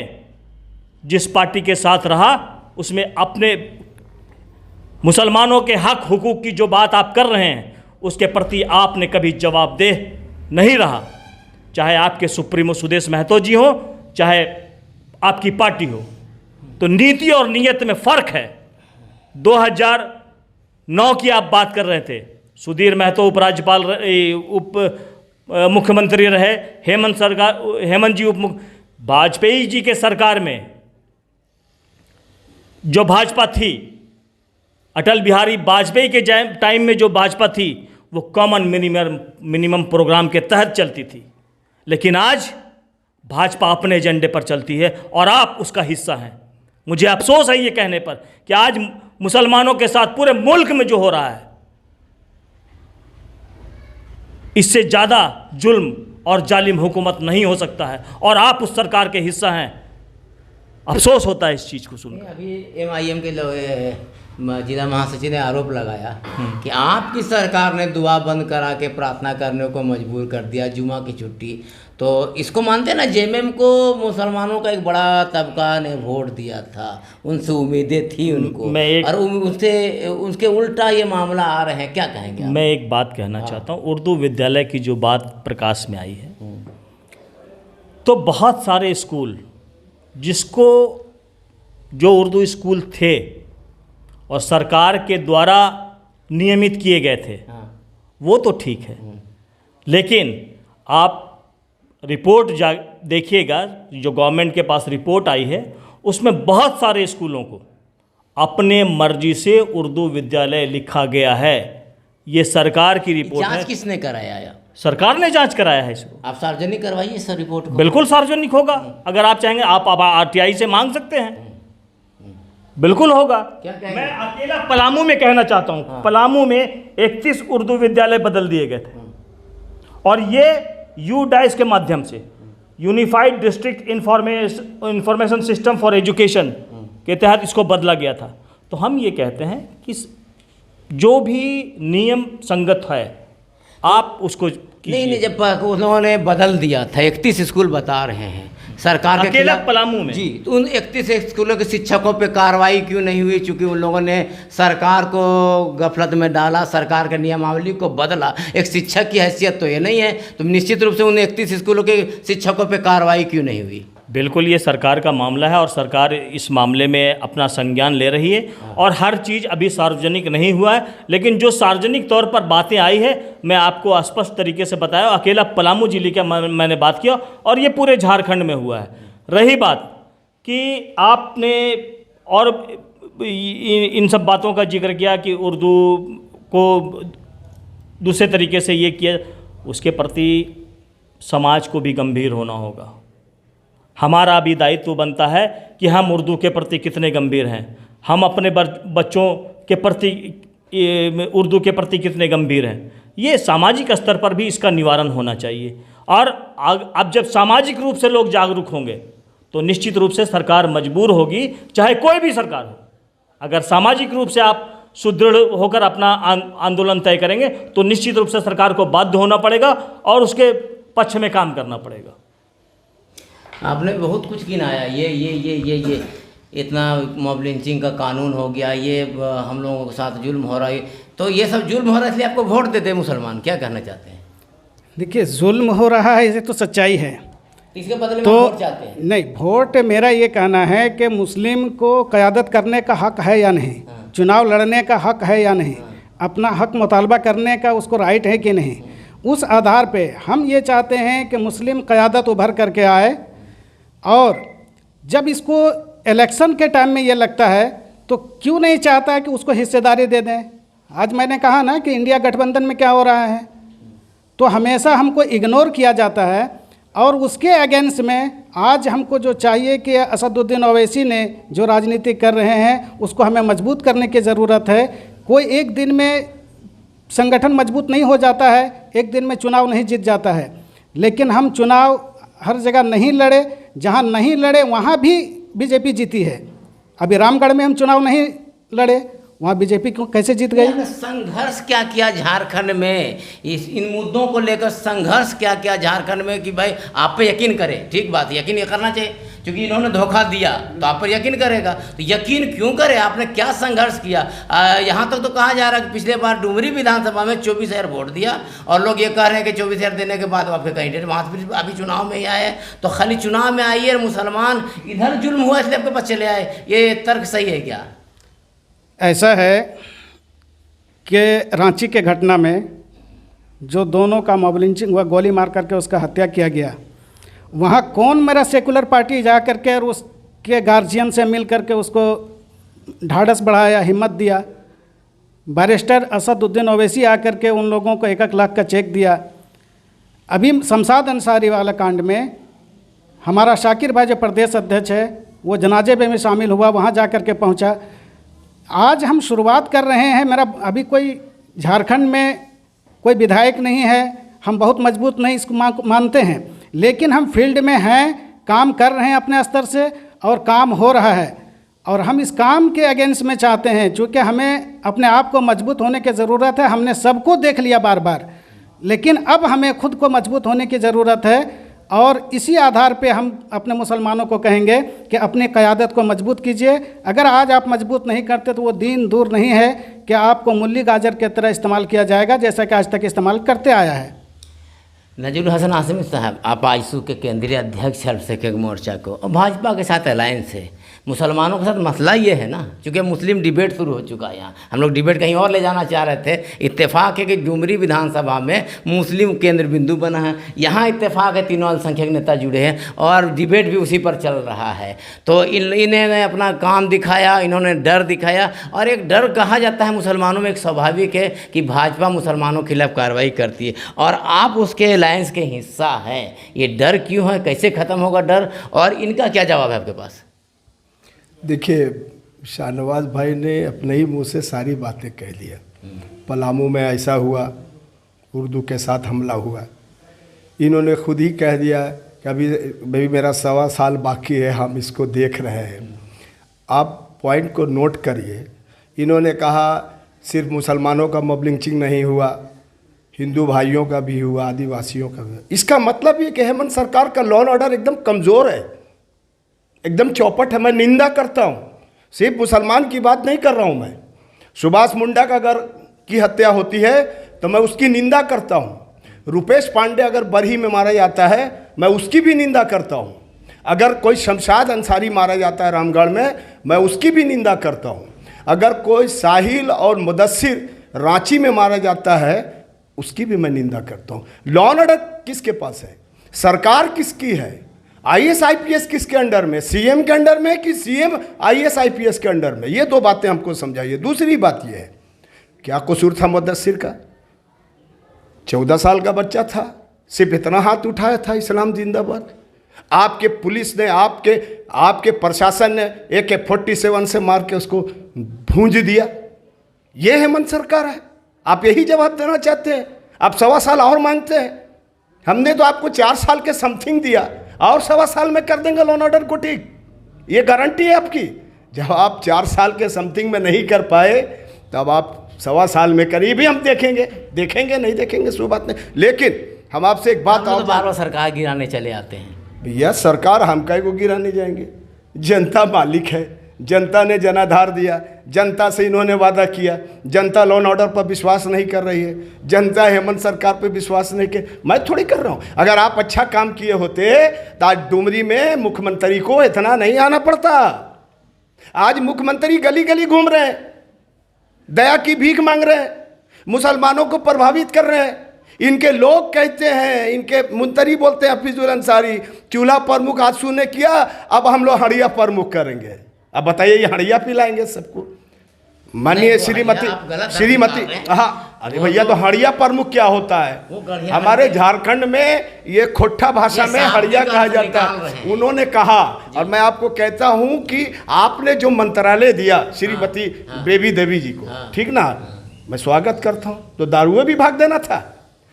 जिस पार्टी के साथ रहा उसमें अपने मुसलमानों के हक हुकूक की जो बात आप कर रहे हैं उसके प्रति आपने कभी जवाबदेह नहीं रहा। चाहे आपके सुप्रीमो सुदेश महतो जी हो, चाहे आपकी पार्टी हो, तो नीति और नीयत में फ़र्क है। 2009 की आप बात कर रहे थे, सुधीर महतो उपराज्यपाल उप मुख्यमंत्री रहे, हेमंत जी वाजपेयी जी के सरकार में जो भाजपा थी, अटल बिहारी वाजपेयी के टाइम में जो भाजपा थी वो कॉमन मिनिमम प्रोग्राम के तहत चलती थी। लेकिन आज भाजपा अपने एजेंडे पर चलती है और आप उसका हिस्सा हैं। मुझे अफसोस है ये कहने पर कि आज मुसलमानों के साथ पूरे मुल्क में जो हो रहा है, इससे ज़्यादा जुल्म और जालिम हुकूमत नहीं हो सकता है और आप उस सरकार के हिस्सा हैं। अफसोस होता है इस चीज़ को सुनकर। अभी MIM के जिला महासचिव ने आरोप लगाया कि आपकी सरकार ने दुआ बंद करा के प्रार्थना करने को मजबूर कर दिया, जुमा की छुट्टी। तो इसको मानते ना, JMM को मुसलमानों का एक बड़ा तबका ने वोट दिया था, उनसे उम्मीदें थी उनको, और उसके उल्टा ये मामला आ रहे हैं, क्या कहेंगे आप? मैं एक बात कहना चाहता हूँ, उर्दू विद्यालय की जो बात प्रकाश में आई है, तो बहुत सारे स्कूल जिसको जो उर्दू स्कूल थे और सरकार के द्वारा नियमित किए गए थे, वो तो ठीक है, लेकिन आप रिपोर्ट देखिएगा, जो गवर्नमेंट के पास रिपोर्ट आई है उसमें बहुत सारे स्कूलों को अपने मर्जी से उर्दू विद्यालय लिखा गया है। ये सरकार की रिपोर्ट है। जांच किसने कराया? सरकार ने जांच कराया है इसको। आप सार्वजनिक करवाइए सर रिपोर्ट को। बिल्कुल सार्वजनिक होगा, अगर आप चाहेंगे आप RTI से मांग सकते हैं, बिल्कुल होगा। मैं अकेला पलामू में कहना चाहता हूँ, पलामू में 31 उर्दू विद्यालय बदल दिए गए थे और ये UDAIS के माध्यम से, unified district information system for education के तहत इसको बदला गया था। तो हम ये कहते हैं कि जो भी नियम संगत है आप उसको नहीं, जब उन्होंने बदल दिया था, 31 स्कूल बता रहे हैं सरकार के अकेला पलामू में जी, तो उन 31 स्कूलों के शिक्षकों पे कार्रवाई क्यों नहीं हुई? चूंकि उन लोगों ने सरकार को गफलत में डाला, सरकार के नियमावली को बदला। एक शिक्षक की हैसियत तो ये नहीं है, तो निश्चित रूप से उन 31 स्कूलों के शिक्षकों पे कार्रवाई क्यों नहीं हुई? बिल्कुल ये सरकार का मामला है और सरकार इस मामले में अपना संज्ञान ले रही है और हर चीज़ अभी सार्वजनिक नहीं हुआ है, लेकिन जो सार्वजनिक तौर पर बातें आई है मैं आपको स्पष्ट तरीके से बताया। अकेला पलामू जिले का मैंने बात किया और ये पूरे झारखंड में हुआ है। रही बात कि आपने और इन सब बातों का जिक्र किया कि उर्दू को दूसरे तरीके से ये किया, उसके प्रति समाज को भी गंभीर होना होगा। हमारा भी दायित्व बनता है कि हम उर्दू के प्रति कितने गंभीर हैं, हम अपने बच्चों के प्रति उर्दू के प्रति कितने गंभीर हैं। ये सामाजिक स्तर पर भी इसका निवारण होना चाहिए और अब जब सामाजिक रूप से लोग जागरूक होंगे तो निश्चित रूप से सरकार मजबूर होगी, चाहे कोई भी सरकार हो। अगर सामाजिक रूप से आप सुदृढ़ होकर अपना आंदोलन तय करेंगे, तो निश्चित रूप से सरकार को बाध्य होना पड़ेगा और उसके पक्ष में काम करना पड़ेगा। आपने बहुत कुछ गिनाया, ये इतना मॉब लिंचिंग का कानून हो गया, ये हम लोगों के साथ जुल्म हो रहा है, तो ये सब जुल्म हो रहा है इसलिए आपको वोट देते हैं मुसलमान, क्या कहना चाहते हैं? देखिए, जुल्म हो रहा है ये तो सच्चाई है, इसके बदले में तो वोट चाहते हैं? नहीं, वोट मेरा ये कहना है कि मुस्लिम को क़यादत करने का हक है या नहीं, चुनाव लड़ने का हक है या नहीं, अपना हक मुतालबा करने का उसको राइट है कि नहीं, उस आधार पे हम ये चाहते हैं कि मुस्लिम क़यादत उभर करके आए। और जब इसको इलेक्शन के टाइम में ये लगता है तो क्यों नहीं चाहता है कि उसको हिस्सेदारी दे दें। आज मैंने कहा ना कि इंडिया गठबंधन में क्या हो रहा है, तो हमेशा हमको इग्नोर किया जाता है और उसके अगेंस्ट में आज हमको जो चाहिए कि असदुद्दीन ओवैसी ने जो राजनीति कर रहे हैं उसको हमें मजबूत करने की ज़रूरत है। कोई एक दिन में संगठन मजबूत नहीं हो जाता है, एक दिन में चुनाव नहीं जीत जाता है, लेकिन हम चुनाव हर जगह नहीं लड़े, जहाँ नहीं लड़े वहाँ भी बीजेपी जीती है। अभी रामगढ़ में हम चुनाव नहीं लड़े, वहाँ बीजेपी को कैसे जीत गई? संघर्ष क्या किया झारखंड में, इन मुद्दों को लेकर संघर्ष क्या किया झारखंड में कि भाई आप पे यकीन करें? ठीक बात, यकीन ये करना चाहिए, क्योंकि इन्होंने धोखा दिया तो आप पर यकीन करेगा, तो यकीन क्यों करे? आपने क्या संघर्ष किया? यहाँ तक तो कहा जा रहा है कि पिछले बार डुमरी विधानसभा में 24,000 वोट दिया और लोग ये कह रहे हैं कि 24,000 देने के बाद आपके कैंडिडेट वहाँ पर अभी चुनाव में ही आए, तो खाली चुनाव में आइए मुसलमान इधर जुल्म हुआ इसलिए आपके पास चले आए, ये तर्क सही है क्या? ऐसा है कि रांची के घटना में जो दोनों का मॉब लिंचिंग हुआ, गोली मार करके उसका हत्या किया गया, वहाँ कौन मेरा सेकुलर पार्टी जा करके और उसके गार्जियन से मिल करके उसको ढाढ़स बढ़ाया, हिम्मत दिया? बैरिस्टर असदुद्दीन ओवैसी आकर के उन लोगों को 1-1 लाख का चेक दिया। अभी शमशाद अंसारी वाला कांड में हमारा शाकिर भाई जो प्रदेश अध्यक्ष है वो जनाजे में शामिल हुआ, वहाँ जा कर के पहुँचा। आज हम शुरुआत कर रहे हैं, मेरा अभी कोई झारखंड में कोई विधायक नहीं है, हम बहुत मजबूत नहीं इसको मानते हैं, लेकिन हम फील्ड में हैं, काम कर रहे हैं अपने स्तर से और काम हो रहा है और हम इस काम के अगेंस्ट में चाहते हैं, चूँकि हमें अपने आप को मजबूत होने की ज़रूरत है। हमने सबको देख लिया बार बार, लेकिन अब हमें खुद को मजबूत होने की ज़रूरत है और इसी आधार पे हम अपने मुसलमानों को कहेंगे कि अपनी क़यादत को मजबूत कीजिए। अगर आज आप मजबूत नहीं करते तो वो दिन दूर नहीं है कि आपको मूली गाजर की तरह इस्तेमाल किया जाएगा, जैसा कि आज तक इस्तेमाल करते आया है। नजीरुल हसन आसिमी साहब, आप आजसू के केंद्रीय अध्यक्ष अल्पसंख्यक मोर्चा को और भाजपा के साथ अलायंस है, मुसलमानों के साथ मसला ये है ना, क्योंकि मुस्लिम डिबेट शुरू हो चुका है यहाँ, हम लोग डिबेट कहीं और ले जाना चाह रहे थे, इत्तेफाक है कि डुमरी विधानसभा में मुस्लिम केंद्र बिंदु बना है, यहाँ इत्तेफाक है तीनों अल्पसंख्यक नेता जुड़े हैं और डिबेट भी उसी पर चल रहा है। तो इन्होंने अपना काम दिखाया, इन्होंने डर दिखाया और एक डर कहा जाता है मुसलमानों में एक स्वाभाविक है कि भाजपा मुसलमानों के खिलाफ कार्रवाई करती है और आप उसके अलायंस के हिस्सा हैं। ये डर क्यों है, कैसे ख़त्म होगा डर और इनका क्या जवाब है आपके पास? देखिए, शाहनवाज भाई ने अपने ही मुंह से सारी बातें कह दिया। पलामू में ऐसा हुआ, उर्दू के साथ हमला हुआ, इन्होंने खुद ही कह दिया कि अभी मेरा 1.25 साल बाकी है, हम इसको देख रहे हैं। आप पॉइंट को नोट करिए, इन्होंने कहा सिर्फ मुसलमानों का मॉब लिंचिंग नहीं हुआ, हिंदू भाइयों का भी हुआ, आदिवासियों का भी। इसका मतलब ये कि हेमंत सरकार का लॉ एंड ऑर्डर एकदम कमज़ोर है, एकदम चौपट है। मैं निंदा करता हूँ, सिर्फ मुसलमान की बात नहीं कर रहा हूँ मैं। सुभाष मुंडा का अगर की हत्या होती है तो मैं उसकी निंदा करता हूँ। रुपेश पांडे अगर बरही में मारा जाता है मैं उसकी भी निंदा करता हूँ। अगर कोई शमशाद अंसारी मारा जाता है रामगढ़ में, मैं उसकी भी निंदा करता हूँ। अगर कोई साहिल और मुदस्सिर रांची में मारा जाता है उसकी भी मैं निंदा करता हूँ। लॉ एंड ऑर्डर किसके पास है? सरकार किसकी है? IAS IPS किसके अंडर में? CM के अंडर में कि CM IAS IPS के अंडर में? ये 2 बातें हमको समझाइए। दूसरी बात ये है, क्या कसूर था मुदस्सिर का? 14 साल का बच्चा था, सिर्फ इतना हाथ उठाया था, इस्लाम जिंदाबाद। आपके पुलिस ने, आपके प्रशासन ने AK-47 से मार के उसको भूंज दिया। ये हेमंत सरकार है? आप यही जवाब देना चाहते हैं? आप 1.25 साल और मांगते हैं? हमने तो आपको 4 साल के समथिंग दिया और 1.25 साल में कर देंगे लॉ एंड ऑर्डर को ठीक। ये गारंटी है आपकी। जब आप 4 साल के समथिंग में नहीं कर पाए तब आप 1.25 साल में करीब ही हम देखेंगे नहीं देखेंगे सो बात नहीं। लेकिन हम आपसे एक बात हम तो बार बार सरकार गिराने चले आते हैं। भैया सरकार हम काहे को गिराने जाएंगे, जनता मालिक है, जनता ने जनाधार दिया, जनता से इन्होंने वादा किया, जनता लॉ एंड ऑर्डर पर विश्वास नहीं कर रही है, जनता हेमंत सरकार पर विश्वास नहीं कर, मैं थोड़ी कर रहा हूँ। अगर आप अच्छा काम किए होते तो आज डुमरी में मुख्यमंत्री को इतना नहीं आना पड़ता। आज मुख्यमंत्री गली गली घूम रहे हैं, दया की भीख मांग रहे हैं, मुसलमानों को प्रभावित कर रहे हैं। इनके लोग कहते हैं, इनके मुंतरी बोलते हैं हफीजुल अंसारी, चूल्हा प्रमुख आंसू ने किया, अब हम लोग हड़िया प्रमुख करेंगे। अब बताइए ये हड़िया पिलाएंगे सबको? मानिए श्रीमती हाँ, अरे भैया तो हड़िया प्रमुख क्या होता है? हमारे झारखंड में ये खोट्ठा भाषा में हड़िया कहा जाता है। उन्होंने कहा, और मैं आपको कहता हूं कि आपने जो मंत्रालय दिया श्रीमती बेबी देवी जी को, ठीक ना, मैं स्वागत करता हूं। तो दारुए विभाग देना था,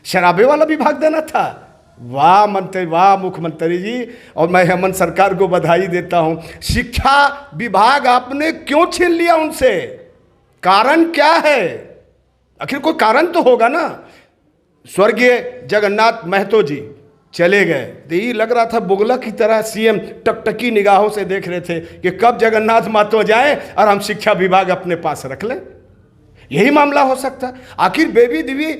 शराबे वाला विभाग देना था। वाह मंत्री, वाह मुख्यमंत्री जी, और मैं हेमंत सरकार को बधाई देता हूं। शिक्षा विभाग आपने क्यों छीन लिया उनसे? कारण क्या है? आखिर कोई कारण तो होगा ना। स्वर्गीय जगन्नाथ महतो जी चले गए तो ये लग रहा था बुगला की तरह सीएम टकटकी निगाहों से देख रहे थे कि कब जगन्नाथ महतो जाए और हम शिक्षा विभाग अपने पास रख लें। यही मामला हो सकता। आखिर बेबी देवी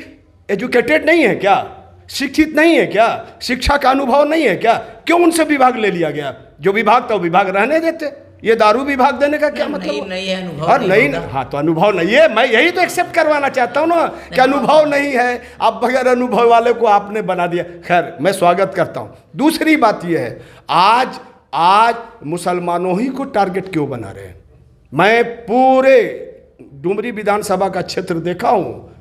एजुकेटेड नहीं है क्या? शिक्षित नहीं है क्या? शिक्षा का अनुभव नहीं है क्या? क्यों उनसे विभाग ले लिया गया? जो विभाग था वो विभाग रहने देते। ये दारू विभाग देने का क्या मतलब? नहीं है अनुभव, और नहीं, हाँ तो अनुभव नहीं है। मैं यही तो एक्सेप्ट करवाना चाहता हूँ ना कि अनुभव नहीं है। अब बगैर अनुभव वाले को आपने बना दिया। खैर मैं स्वागत करता हूँ। दूसरी बात यह है, आज मुसलमानों ही को टारगेट क्यों बना रहे हैं? मैं पूरे डुमरी विधानसभा का क्षेत्र देखा हूँ,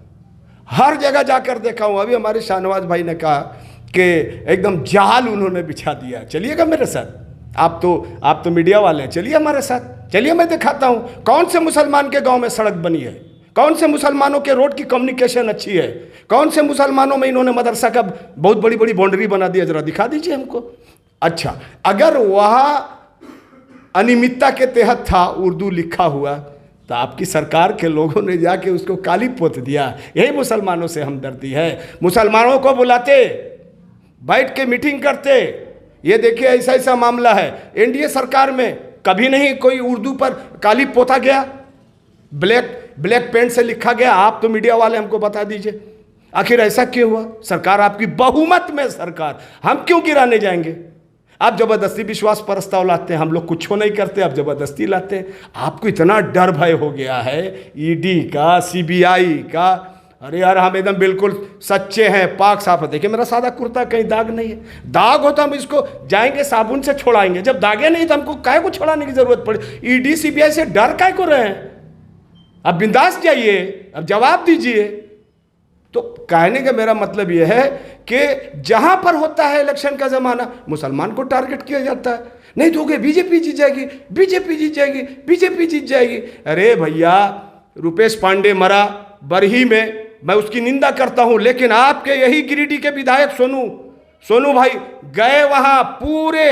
हर जगह जाकर देखा हूँ। अभी हमारे शाहनवाज भाई ने कहा कि एकदम जाल उन्होंने बिछा दिया। चलिएगा मेरे साथ, आप तो मीडिया वाले हैं, चलिए हमारे साथ, चलिए मैं दिखाता हूँ कौन से मुसलमान के गांव में सड़क बनी है, कौन से मुसलमानों के रोड की कम्युनिकेशन अच्छी है, कौन से मुसलमानों में इन्होंने मदरसा का बहुत बड़ी बड़ी बाउंड्री बना दिया, जरा दिखा दीजिए हमको। अच्छा, अगर वहाँ अनियमितता के तहत था उर्दू लिखा हुआ तो आपकी सरकार के लोगों ने जाके उसको काली पोत दिया। यही मुसलमानों से हमदर्दी है। मुसलमानों को बुलाते, बैठ के मीटिंग करते, ये देखिए ऐसा ऐसा मामला है। एनडीए सरकार में कभी नहीं कोई उर्दू पर काली पोता गया, ब्लैक पेंट से लिखा गया। आप तो मीडिया वाले हमको बता दीजिए आखिर ऐसा क्यों हुआ? सरकार आपकी बहुमत में सरकार, हम क्यों गिराने जाएंगे? आप जबरदस्ती विश्वास प्रस्ताव लाते हैं, हम लोग कुछ नहीं करते, आप जबरदस्ती लाते हैं। आपको इतना डर भय हो गया है ईडी का, सीबीआई का। अरे यार हम एकदम बिल्कुल सच्चे हैं, पाक साफ है। देखिए मेरा सादा कुर्ता, कहीं दाग नहीं है। दाग हो तो हम इसको जाएंगे साबुन से छोड़ाएंगे, जब दागे नहीं तो हमको काहे को छोड़ाने की जरूरत पड़े? ईडी सीबीआई से डर काहे को रहे हैं? अब बिंदास जाइए, अब जवाब दीजिए। तो कहने का मेरा मतलब यह है कि जहां पर होता है इलेक्शन का जमाना, मुसलमान को टारगेट किया जाता है। नहीं दोगे बीजेपी जीत जाएगी, बीजेपी जीत जाएगी, बीजेपी जीत जाएगी। अरे भैया रुपेश पांडे मरा बरही में, मैं उसकी निंदा करता हूं, लेकिन आपके यही गिरिडीह के विधायक सोनू भाई गए वहां, पूरे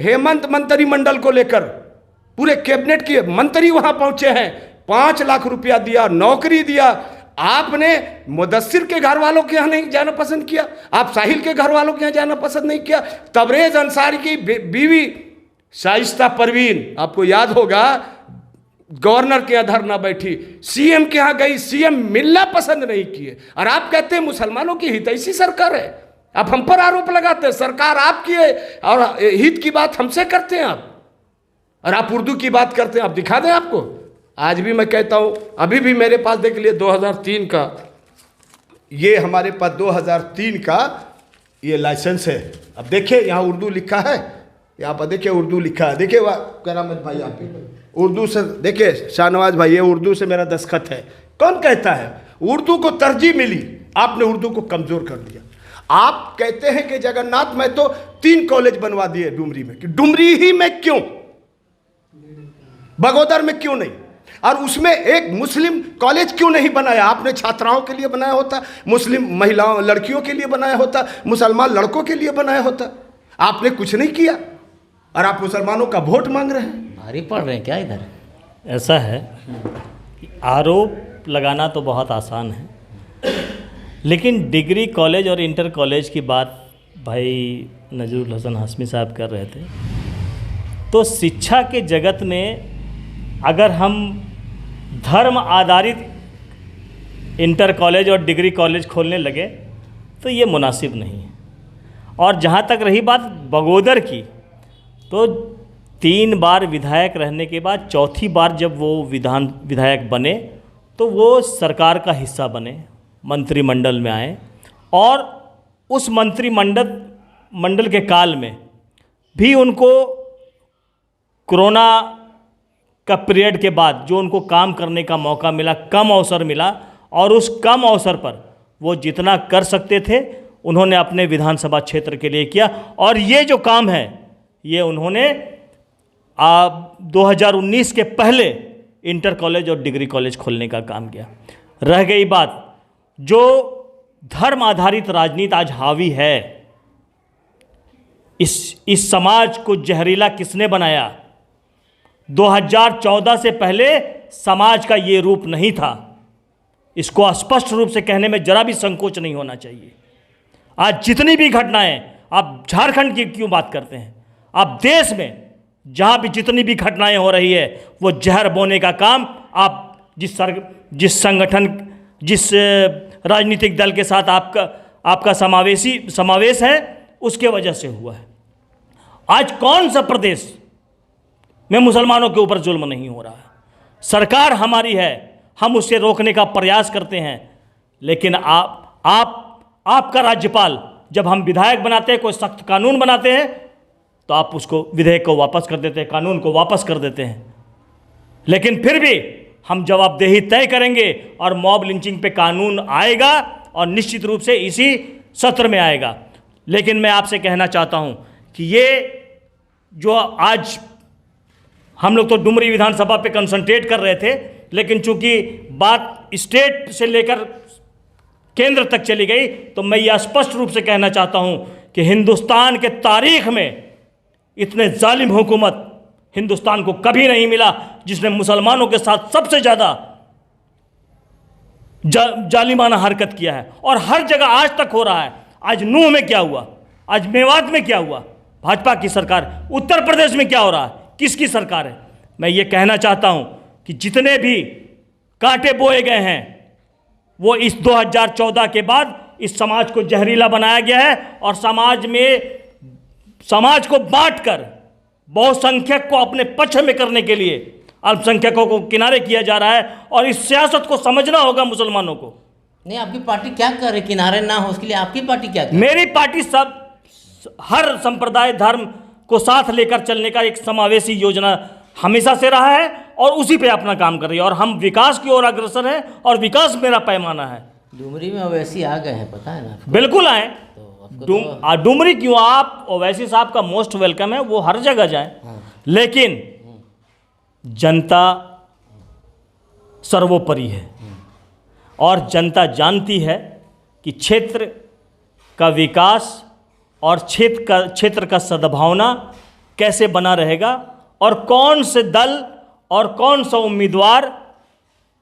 हेमंत मंत्रिमंडल को लेकर पूरे कैबिनेट के मंत्री वहां पहुंचे हैं, 5 लाख रुपया दिया, नौकरी दिया। आपने मुदस्सिर के घर वालों के यहाँ नहीं जाना पसंद किया, आप साहिल के घर वालों के यहाँ जाना पसंद नहीं किया। तबरेज अंसारी की बीवी शाइस्ता परवीन, आपको याद होगा, गवर्नर के यहाँ धरना बैठी, सीएम के यहाँ गई, सीएम मिलना पसंद नहीं किए। और आप कहते हैं मुसलमानों की हितैषी सरकार है। आप हम पर आरोप लगाते हैं, सरकार आपकी है और हित की बात हमसे करते हैं आप, और आप उर्दू की बात करते हैं। आप दिखा दें आपको। आज भी मैं कहता हूँ, अभी भी मेरे पास देख लिए 2003 का, ये हमारे पास 2003 का ये लाइसेंस है। अब देखिए यहाँ उर्दू लिखा है, यहाँ पर देखिए उर्दू लिखा है। देखिए करामत भाई आप उर्दू से देखिए, शाहनवाज भाई ये उर्दू से मेरा दस्तखत है। कौन कहता है उर्दू को तरजीह मिली? आपने उर्दू को कमजोर कर दिया। आप कहते हैं कि जगन्नाथ में तो 3 कॉलेज बनवा दिए डुमरी में, कि डुमरी ही में क्यों, बगोदर में क्यों नहीं? और उसमें एक मुस्लिम कॉलेज क्यों नहीं बनाया? आपने छात्राओं के लिए बनाया होता, मुस्लिम महिलाओं लड़कियों के लिए बनाया होता, मुसलमान लड़कों के लिए बनाया होता। आपने कुछ नहीं किया और आप मुसलमानों का वोट मांग रहे हैं। भारी पड़ रहे हैं क्या इधर? ऐसा है कि आरोप लगाना तो बहुत आसान है, लेकिन डिग्री कॉलेज और इंटर कॉलेज की बात भाई नजरुल हसन हाशमी साहब कर रहे थे। तो शिक्षा के जगत में अगर हम धर्म आधारित इंटर कॉलेज और डिग्री कॉलेज खोलने लगे तो ये मुनासिब नहीं है। और जहाँ तक रही बात बगोदर की, तो 3 बार विधायक रहने के बाद चौथी बार जब वो विधायक बने तो वो सरकार का हिस्सा बने, मंत्रिमंडल में आए, और उस मंत्रिमंडल के काल में भी उनको कोरोना का पीरियड के बाद जो उनको काम करने का मौका मिला, कम अवसर मिला, और उस कम अवसर पर वो जितना कर सकते थे उन्होंने अपने विधानसभा क्षेत्र के लिए किया। और ये जो काम है ये उन्होंने 2019 के पहले इंटर कॉलेज और डिग्री कॉलेज खोलने का काम किया। रह गई बात जो धर्म आधारित राजनीति आज हावी है, इस समाज को जहरीला किसने बनाया? 2014 से पहले समाज का ये रूप नहीं था। इसको स्पष्ट रूप से कहने में जरा भी संकोच नहीं होना चाहिए। आज जितनी भी घटनाएं, आप झारखंड की क्यों बात करते हैं, आप देश में जहां भी जितनी भी घटनाएं हो रही है वो जहर बोने का काम आप जिस संगठन, जिस राजनीतिक दल के साथ आपका समावेश है उसके वजह से हुआ है। आज कौन सा प्रदेश में मुसलमानों के ऊपर जुल्म नहीं हो रहा है? सरकार हमारी है, हम उसे रोकने का प्रयास करते हैं, लेकिन आपका राज्यपाल जब हम विधायक बनाते हैं, कोई सख्त कानून बनाते हैं, तो आप उसको विधेयक को वापस कर देते हैं, कानून को वापस कर देते हैं। लेकिन फिर भी हम जवाबदेही तय करेंगे और मॉब लिंचिंग पे कानून आएगा और निश्चित रूप से इसी सत्र में आएगा। लेकिन मैं आपसे कहना चाहता हूं कि ये जो आज हम लोग तो डुमरी विधानसभा पे कंसंट्रेट कर रहे थे, लेकिन चूंकि बात स्टेट से लेकर केंद्र तक चली गई, तो मैं यह स्पष्ट रूप से कहना चाहता हूं कि हिंदुस्तान के तारीख में इतने जालिम हुकूमत हिंदुस्तान को कभी नहीं मिला जिसने मुसलमानों के साथ सबसे ज़्यादा जालिमाना हरकत किया है। और हर जगह आज तक हो रहा है। आज नूह में क्या हुआ, आज मेवात में क्या हुआ, भाजपा की सरकार, उत्तर प्रदेश में क्या हो रहा है, किसकी सरकार है? मैं ये कहना चाहता हूं कि जितने भी कांटे बोए गए हैं वो इस 2014 के बाद इस समाज को जहरीला बनाया गया है और समाज को बांटकर बहुसंख्यक को अपने पक्ष में करने के लिए अल्पसंख्यकों को किनारे किया जा रहा है। और इस सियासत को समझना होगा मुसलमानों को। नहीं, आपकी पार्टी क्या कर रही, किनारे ना हो उसके लिए आपकी पार्टी क्या कर रही? मेरी पार्टी हर संप्रदाय धर्म को साथ लेकर चलने का एक समावेशी योजना हमेशा से रहा है और उसी पे अपना काम कर रही है। और हम विकास की ओर अग्रसर हैं और विकास मेरा पैमाना है। डुमरी में ओवैसी आ गए हैं, पता है ना? बिल्कुल आए। डुमरी क्यों, आप ओवैसी साहब का मोस्ट वेलकम है, वो हर जगह जाएं। लेकिन जनता सर्वोपरि है और जनता जानती है कि क्षेत्र का विकास और क्षेत्र का सद्भावना कैसे बना रहेगा और कौन से दल और कौन सा उम्मीदवार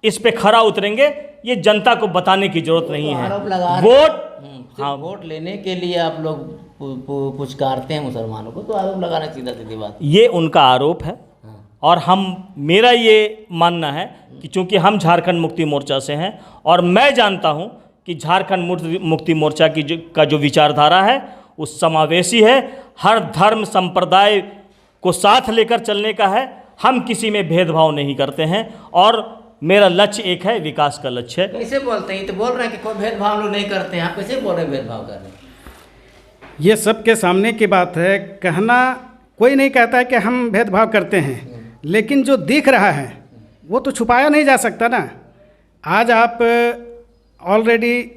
इस पे खरा उतरेंगे, ये जनता को बताने की जरूरत नहीं है। वोट लेने के लिए आप लोग पुचकारते हैं मुसलमानों को, तो आरोप लगाना सीधा सीधी बात। ये उनका आरोप है और मेरा ये मानना है कि चूंकि हम झारखंड मुक्ति मोर्चा से हैं और मैं जानता हूं कि झारखंड मुक्ति मोर्चा का जो विचारधारा है वो समावेशी है, हर धर्म संप्रदाय को साथ लेकर चलने का है। हम किसी में भेदभाव नहीं करते हैं और मेरा लक्ष्य एक है, विकास का लक्ष्य है। कैसे बोलते हैं? तो बोल रहे हैं कि कोई भेदभाव लोग नहीं करते हैं, आप कैसे बोल रहे हैं भेदभाव कर रहे हैं? ये सबके सामने की बात है। कहना कोई नहीं कहता है कि हम भेदभाव करते हैं, लेकिन जो दिख रहा है वो तो छुपाया नहीं जा सकता ना। आज आप ऑलरेडी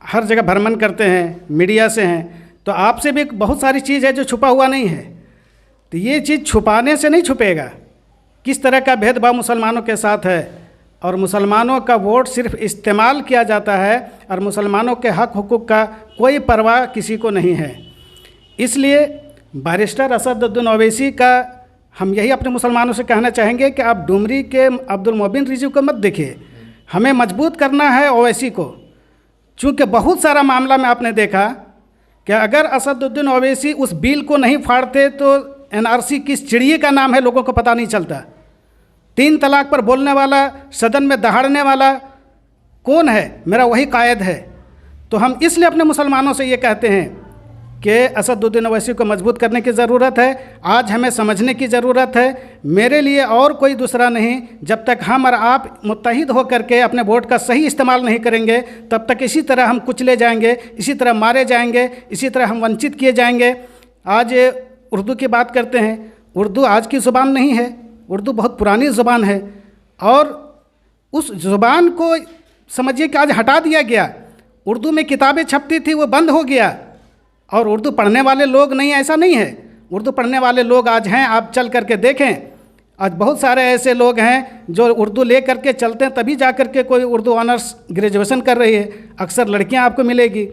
हर जगह भ्रमण करते हैं, मीडिया से हैं, तो आपसे भी बहुत सारी चीज़ है जो छुपा हुआ नहीं है। तो ये चीज़ छुपाने से नहीं छुपेगा। किस तरह का भेदभाव मुसलमानों के साथ है और मुसलमानों का वोट सिर्फ इस्तेमाल किया जाता है और मुसलमानों के हक हुकूक का कोई परवाह किसी को नहीं है। इसलिए बैरिस्टर असदुद्दीन ओवैसी का हम यही अपने मुसलमानों से कहना चाहेंगे कि आप डुमरी के अब्दुल मोबिन रिजवी को मत देखिए। हमें मजबूत करना है ओवैसी को, चूँकि बहुत सारा मामला में आपने देखा कि अगर असदुद्दीन ओवैसी उस बिल को नहीं फाड़ते तो एनआरसी किस चिड़िए का नाम है लोगों को पता नहीं चलता। 3 तलाक पर बोलने वाला, सदन में दहाड़ने वाला कौन है? मेरा वही कायद है। तो हम इसलिए अपने मुसलमानों से ये कहते हैं कि असदुद्दीन ओवैसी को मजबूत करने की ज़रूरत है। आज हमें समझने की ज़रूरत है, मेरे लिए और कोई दूसरा नहीं। जब तक हम और आप मुत्तहिद होकर के अपने वोट का सही इस्तेमाल नहीं करेंगे, तब तक इसी तरह हम कुचले जाएंगे, इसी तरह मारे जाएंगे, इसी तरह हम वंचित किए जाएंगे। आज उर्दू की बात करते हैं, उर्दू आज की ज़ुबान नहीं है, उर्दू बहुत पुरानी ज़ुबान है। और उस ज़ुबान को समझिए कि आज हटा दिया गया। उर्दू में किताबें छपती थी, वो बंद हो गया, और उर्दू पढ़ने वाले लोग नहीं, ऐसा नहीं है। उर्दू पढ़ने वाले लोग आज हैं, आप चल करके देखें। आज बहुत सारे ऐसे लोग हैं जो उर्दू ले करके चलते हैं, तभी जा कर के कोई उर्दू ऑनर्स ग्रेजुएशन कर रही है। अक्सर लड़कियां आपको मिलेगी।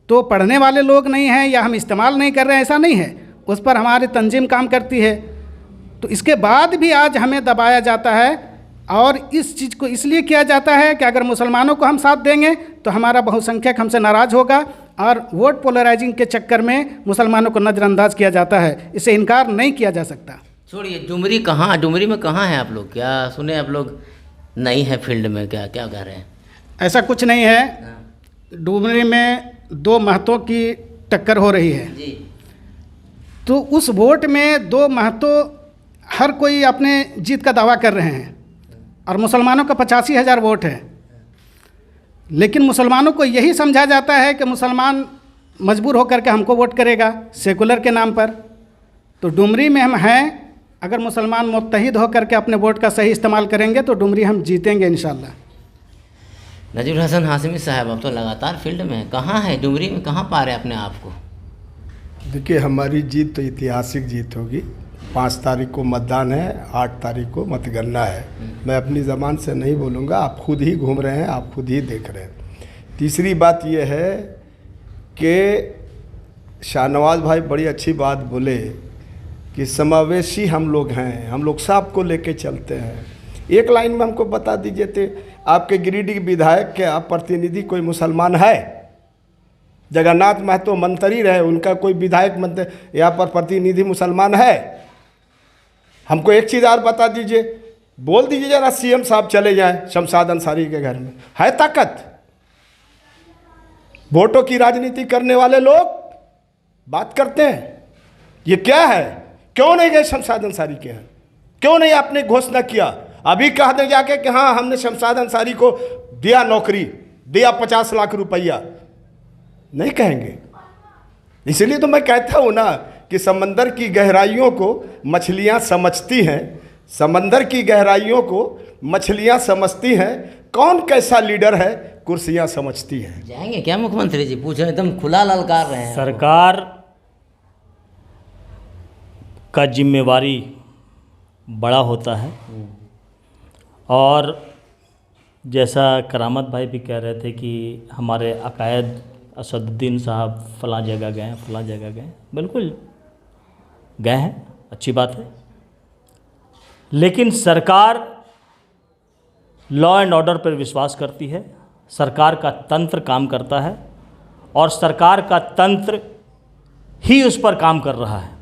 तो पढ़ने वाले लोग नहीं हैं या हम इस्तेमाल नहीं कर रहे हैं, ऐसा नहीं है। उस पर हमारी तंजीम काम करती है। तो इसके बाद भी आज हमें दबाया जाता है, और इस चीज़ को इसलिए किया जाता है कि अगर मुसलमानों को हम साथ देंगे तो हमारा बहुसंख्यक हमसे नाराज़ होगा, और वोट पोलराइजिंग के चक्कर में मुसलमानों को नज़रअंदाज किया जाता है। इसे इनकार नहीं किया जा सकता। छोड़िए, डुमरी कहाँ, डुमरी में कहाँ हैं आप लोग? क्या सुने आप लोग नहीं है फील्ड में? क्या क्या कह रहे हैं? ऐसा कुछ नहीं है। डुमरी में 2 महतों की टक्कर हो रही है जी। तो उस वोट में 2 महतो हर कोई अपने जीत का दावा कर रहे हैं, और मुसलमानों का 85,000 वोट है। लेकिन मुसलमानों को यही समझा जाता है कि मुसलमान मजबूर होकर के हमको वोट करेगा सेकुलर के नाम पर। तो डुमरी में हम हैं, अगर मुसलमान मुत्तहिद होकर के अपने वोट का सही इस्तेमाल करेंगे तो डुमरी हम जीतेंगे इंशाल्लाह। नजीर हसन हाशमी साहब, अब तो लगातार फील्ड में हैं, कहाँ है डुमरी में, कहाँ पा रहे अपने आप को? देखिए, हमारी जीत तो ऐतिहासिक जीत होगी। 5 तारीख को मतदान है, 8 तारीख को मतगणना है। मैं अपनी ज़बान से नहीं बोलूँगा, आप खुद ही घूम रहे हैं, आप खुद ही देख रहे हैं। तीसरी बात यह है कि शाहनवाज भाई बड़ी अच्छी बात बोले कि समावेशी हम लोग हैं, हम लोग सबको लेके चलते हैं। एक लाइन में हमको बता दीजिए थे, आपके गिरिडीह विधायक के आप प्रतिनिधि कोई मुसलमान है? जगन्नाथ महतो मंत्री रहे, उनका कोई विधायक मंत्री यहाँ पर प्रतिनिधि मुसलमान है? हमको एक चीज़ और बता दीजिए, बोल दीजिए जरा सीएम साहब चले जाएं शमशाद अंसारी के घर में। है ताकत? वोटों की राजनीति करने वाले लोग बात करते हैं, ये क्या है? क्यों नहीं गए शमशाद अंसारी के यहाँ? क्यों नहीं आपने घोषणा किया? अभी कह दें जाके कि हाँ हमने शमशाद अंसारी को दिया नौकरी, दिया 50 लाख रुपया। नहीं कहेंगे। इसलिए तो मैं कहता हूँ ना कि समंदर की गहराइयों को मछलियाँ समझती हैं, समंदर की गहराइयों को मछलियाँ समझती हैं। कौन कैसा लीडर है, कुर्सियाँ समझती हैं। जाएंगे क्या मुख्यमंत्री जी? पूछो, एकदम खुला ललकार रहे हैं। सरकार का जिम्मेवारी बड़ा होता है, और जैसा करामत भाई भी कह रहे थे कि हमारे अकायद असदुद्दीन साहब फ़लाँ जगह गए, फ़लाँ जगह गए, बिल्कुल गए हैं, अच्छी बात है। लेकिन सरकार लॉ एंड ऑर्डर पर विश्वास करती है, सरकार का तंत्र काम करता है, और सरकार का तंत्र ही उस पर काम कर रहा है।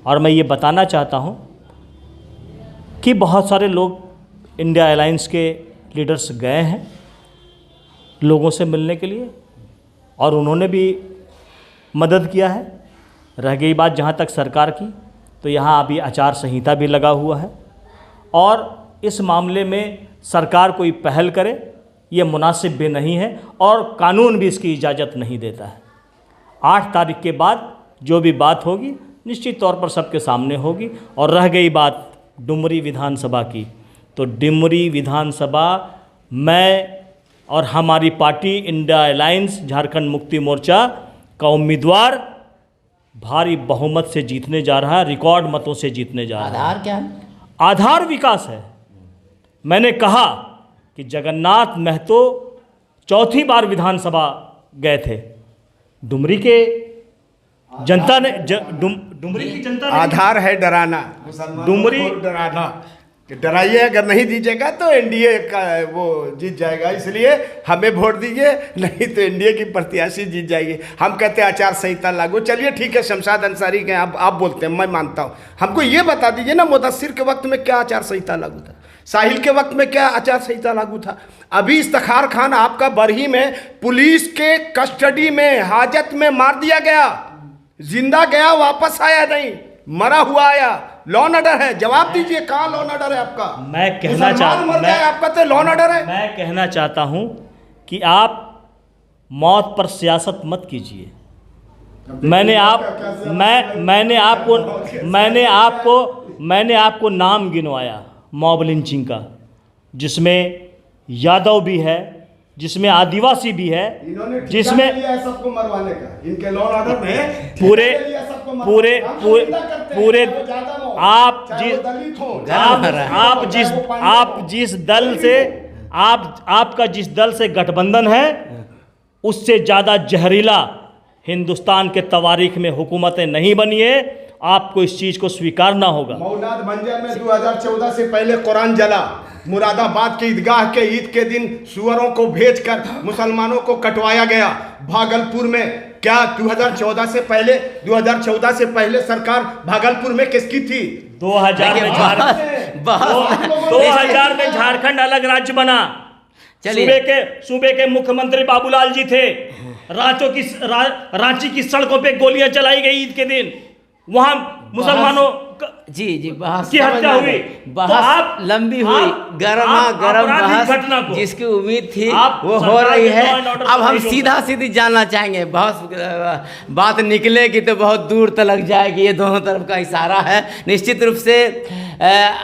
और मैं ये बताना चाहता हूँ कि बहुत सारे लोग इंडिया अलायंस के लीडर्स गए हैं लोगों से मिलने के लिए, और उन्होंने भी मदद किया है। रह गई बात जहाँ तक सरकार की, तो यहाँ अभी आचार संहिता भी लगा हुआ है, और इस मामले में सरकार कोई पहल करे ये मुनासिब भी नहीं है, और कानून भी इसकी इजाज़त नहीं देता है। 8 तारीख के बाद जो भी बात होगी निश्चित तौर पर सबके सामने होगी। और रह गई बात डुमरी विधानसभा की, तो डुमरी विधानसभा मैं और हमारी party India alliance Jharkhand Mukti Morcha का उम्मीदवार भारी बहुमत से जीतने जा रहा है, रिकॉर्ड मतों से जीतने जा रहा है। आधार क्या है? आधार विकास है। मैंने कहा कि जगन्नाथ महतो 4थी बार विधानसभा गए थे, डुमरी के जनता ने डुमरी की जनता ने आधार है डराना, डुमरी डराना। डराइए, अगर नहीं दीजिएगा तो एनडीए का वो जीत जाएगा, इसलिए हमें वोट दीजिए, नहीं तो एनडीए की प्रत्याशी जीत जाएगी। हम कहते हैं आचार संहिता लागू, चलिए ठीक है, शमशाद अंसारी के आप बोलते हैं, मैं मानता हूँ। हमको ये बता दीजिए ना, मुदस्सिर के वक्त में क्या आचार संहिता लागू था, साहिल के वक्त में क्या आचार संहिता लागू था। अभी इफ्तिखार खान आपका बरही में पुलिस के कस्टडी में हाजत में मार दिया गया, जिंदा गया, वापस आया नहीं, मरा हुआ आया। लॉ एंड ऑर्डर है, जवाब दीजिए, कहाँ लॉ एंड ऑर्डर है आपका? मैं कहना आपका तो लॉ एंड ऑर्डर है। मैं कहना चाहता हूं कि आप मौत पर सियासत मत कीजिए। मैंने आपको नाम गिनवाया मॉब लिंचिंग का, जिसमें यादव भी है, जिसमें आदिवासी भी है, जिसमें सबको मरवाने का इनके लॉ एंड ऑर्डर में पूरे आप जिस दल से आपका जिस दल से गठबंधन है, उससे ज़्यादा जहरीला हिंदुस्तान के तवारीख में हुकूमतें नहीं बनी है। आपको इस चीज़ को स्वीकारना होगा। मौलाद मंजर में 2014 से पहले कुरान जला, मुरादाबाद के ईदगाह के ईद के दिन सुअरों को भेजकर मुसलमानों को कटवाया गया। भागलपुर में क्या 2014 से पहले सरकार भागलपुर में किसकी थी? 2000 में झारखंड अलग राज्य बना। सूबे के मुख्यमंत्री बाबूलाल जी थे। रांची की सड़कों पे गोलियां चलाई गई ईद के दिन, वहां मुसलमानों जी बहस की हत्या हुई। बहस लंबी हुई, गरमा गरम बहस जिसकी उम्मीद थी वो हो रही है। अब हम सीधा सीधी जानना चाहेंगे, बहस बात निकलेगी तो बहुत दूर तक जाएगी, ये दोनों तरफ का इशारा है। निश्चित रूप से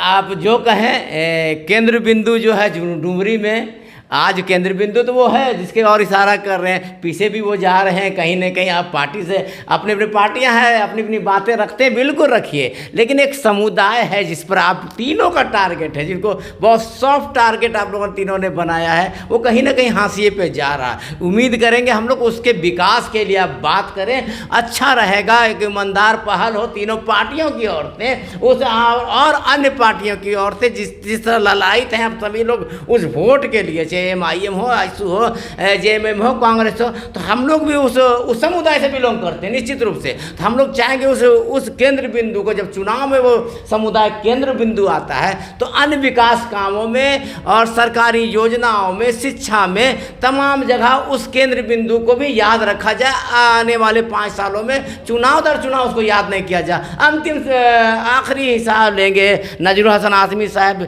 आप जो कहें, केंद्र बिंदु जो है डुमरी में आज केंद्र बिंदु तो वो है जिसके और इशारा कर रहे हैं, पीछे भी वो जा रहे हैं। कहीं ना कहीं आप पार्टी से अपनी अपनी पार्टियां हैं, अपनी अपनी बातें रखते हैं, बिल्कुल रखिए, लेकिन एक समुदाय है जिस पर आप तीनों का टारगेट है, जिनको बहुत सॉफ्ट टारगेट आप लोगों तीनों ने बनाया है, वो कहीं ना कहीं हाशिए पे जा रहा है। उम्मीद करेंगे हम लोग उसके विकास के लिए आप बात करें, अच्छा रहेगा। एक ईमानदार पहल हो, तीनों पार्टियों की औरतें उस और अन्य पार्टियों की औरतें जिस तरह ललायित हैं आप सभी लोग उस वोट के लिए, MIM हो, आईसू हो, JMM हो, कांग्रेस हो, तो हम लोग भी उस समुदाय से बिलोंग करते हैं निश्चित रूप से। तो हम लोग चाहेंगे उस केंद्र बिंदु को, जब चुनाव में वो समुदाय केंद्र बिंदु आता है तो अन्य विकास कामों में और सरकारी योजनाओं में, शिक्षा में, तमाम जगह उस केंद्र बिंदु को भी याद रखा जाए। आने वाले 5 सालों में चुनाव दर चुनाव उसको याद नहीं किया जाए। अंतिम आखिरी हिसाब लेंगे, नजरुल हसन आज़मी साहब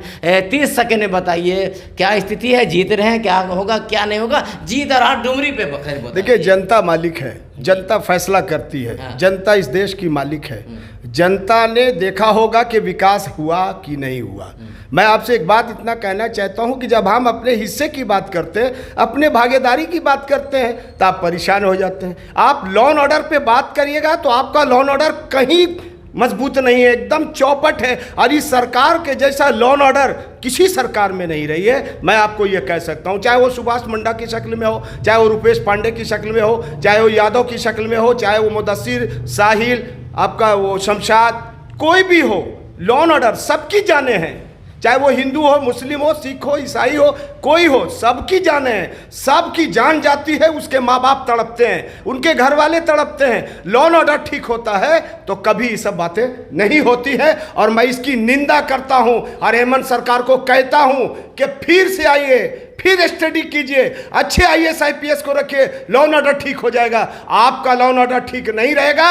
30 सेकंड में बताइए क्या स्थिति है, जीत रहे हैं, क्या होगा क्या नहीं होगा, जीत और हार डुमरी पे बखैर बताइए। देखिए, जनता मालिक है, जनता फैसला करती है। हाँ। जनता इस देश की मालिक है। जनता ने देखा होगा कि विकास हुआ कि नहीं हुआ। मैं आपसे एक बात इतना कहना चाहता हूं कि जब हम अपने हिस्से की बात करते हैं, अपने भागीदारी की बात करते हैं, तो आप परेशान हो जाते हैं। आप लॉ एंड ऑर्डर पे बात करिएगा तो आपका लॉ एंड ऑर्डर कहीं मजबूत नहीं है, एकदम चौपट है। और इस सरकार के जैसा लॉ एंड ऑर्डर किसी सरकार में नहीं रही है। मैं आपको ये कह सकता हूँ, चाहे वो सुभाष मुंडा की शक्ल में हो, चाहे वो रुपेश पांडे की शक्ल में हो, चाहे वो यादव की शक्ल में हो, चाहे वो मुदस्सिर, साहिल, आपका वो शमशाद, कोई भी हो, लॉ एंड ऑर्डर सबकी जाने हैं। चाहे वो हिंदू हो, मुस्लिम हो, सिख हो, ईसाई हो, कोई हो, सबकी जाने हैं। सबकी जान जाती है, उसके माँ बाप तड़पते हैं, उनके घर वाले तड़पते हैं। लॉ एंड ऑर्डर ठीक होता है तो कभी ये सब बातें नहीं होती है। और मैं इसकी निंदा करता हूं और हेमंत सरकार को कहता हूं कि फिर से आइए, फिर स्टडी कीजिए, अच्छे IAS IPS को रखिए, लॉ एंड ऑर्डर ठीक हो जाएगा। आपका लॉ एंड ऑर्डर ठीक नहीं रहेगा,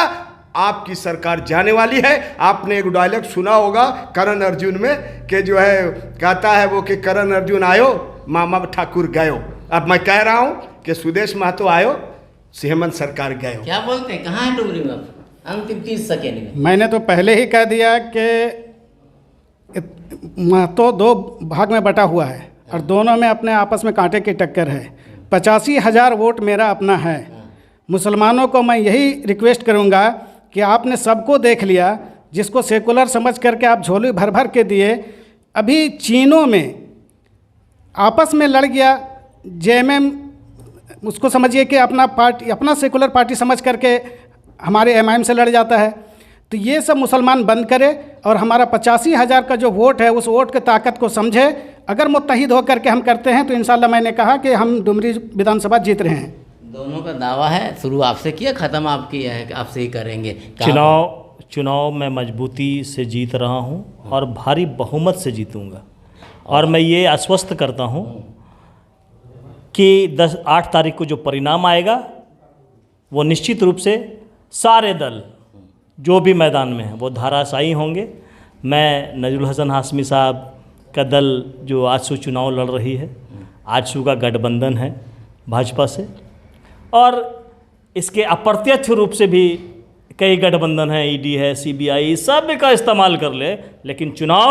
आपकी सरकार जाने वाली है। आपने एक डायलॉग सुना होगा करण अर्जुन में कि जो है कहता है वो कि करण अर्जुन आयो, मामा ठाकुर गयो। अब मैं कह रहा हूं कि सुदेश महतो आयो, हेमंत सरकार गयो। क्या बोलते हैं, कहाँ है डुमरी में अंतिम 30 सेकेंड में? मैंने तो पहले ही कह दिया कि महतो 2 भाग में बटा हुआ है और दोनों में अपने आपस में कांटे की टक्कर है। 85,000 वोट मेरा अपना है। मुसलमानों को मैं यही रिक्वेस्ट करूंगा कि आपने सबको देख लिया, जिसको सेकुलर समझ करके आप झोली भर भर के दिए। अभी चीनों में आपस में लड़ गया JMM, उसको समझिए कि अपना पार्टी, अपना सेकुलर पार्टी समझ करके हमारे MIM से लड़ जाता है। तो ये सब मुसलमान बंद करे और हमारा 85,000 का जो वोट है उस वोट की ताकत को समझे। अगर मुत्तहिद होकर के हम करते हैं तो इंशाल्लाह मैंने कहा कि हम डुमरी विधानसभा जीत रहे हैं। दोनों का दावा है, शुरू आपसे किया, ख़त्म आप किया है कि आपसे ही करेंगे। चुनाव मैं मजबूती से जीत रहा हूं और भारी बहुमत से जीतूंगा। और मैं ये आश्वस्त करता हूं कि 8 तारीख को जो परिणाम आएगा वो निश्चित रूप से सारे दल जो भी मैदान में हैं वो धाराशायी होंगे। मैं नजरुल हसन हाशमी साहब का दल जो आजसू चुनाव लड़ रही है, आजसू का गठबंधन है भाजपा से, और इसके अप्रत्यक्ष रूप से भी कई गठबंधन हैं, ईडी है, सीबीआई, सब का इस्तेमाल कर ले, लेकिन चुनाव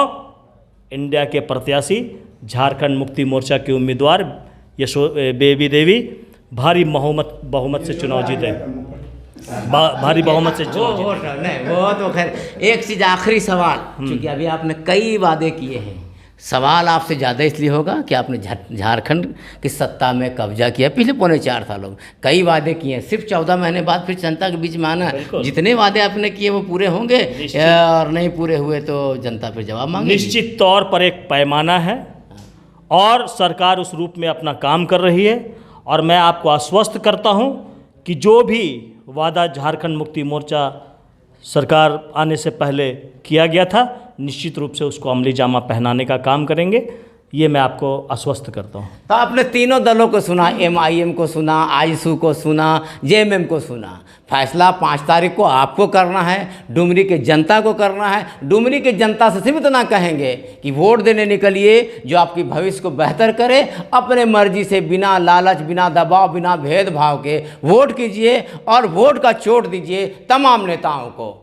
इंडिया के प्रत्याशी झारखंड मुक्ति मोर्चा के उम्मीदवार बेबी देवी भारी बहुमत से चुनाव जीते, भारी बहुमत से चुनाव जीते। नहीं वो तो खैर, एक चीज़ आखिरी सवाल, क्योंकि अभी आपने कई वादे किए हैं, सवाल आपसे ज़्यादा इसलिए होगा कि आपने झारखंड की सत्ता में कब्जा किया पिछले 4.25 सालों में, कई वादे किए हैं, सिर्फ 14 महीने बाद फिर जनता के बीच में आना, जितने वादे आपने किए वो पूरे होंगे और नहीं पूरे हुए तो जनता फिर जवाब मांगेगी। निश्चित तौर पर एक पैमाना है और सरकार उस रूप में अपना काम कर रही है, और मैं आपको आश्वस्त करता हूं कि जो भी वादा झारखंड मुक्ति मोर्चा सरकार आने से पहले किया गया था, निश्चित रूप से उसको अमली जामा पहनाने का काम करेंगे, ये मैं आपको आश्वस्त करता हूँ। तो आपने तीनों दलों को सुना, MIM को सुना, आजसू को सुना, JMM को सुना। फैसला 5 तारीख को आपको करना है, डुमरी के जनता को करना है। डुमरी के जनता से सिर्फ इतना कहेंगे कि वोट देने निकलिए जो आपकी भविष्य को बेहतर करे, अपने मर्जी से बिना लालच, बिना दबाव, बिना भेदभाव के वोट कीजिए और वोट का चोट दीजिए तमाम नेताओं को।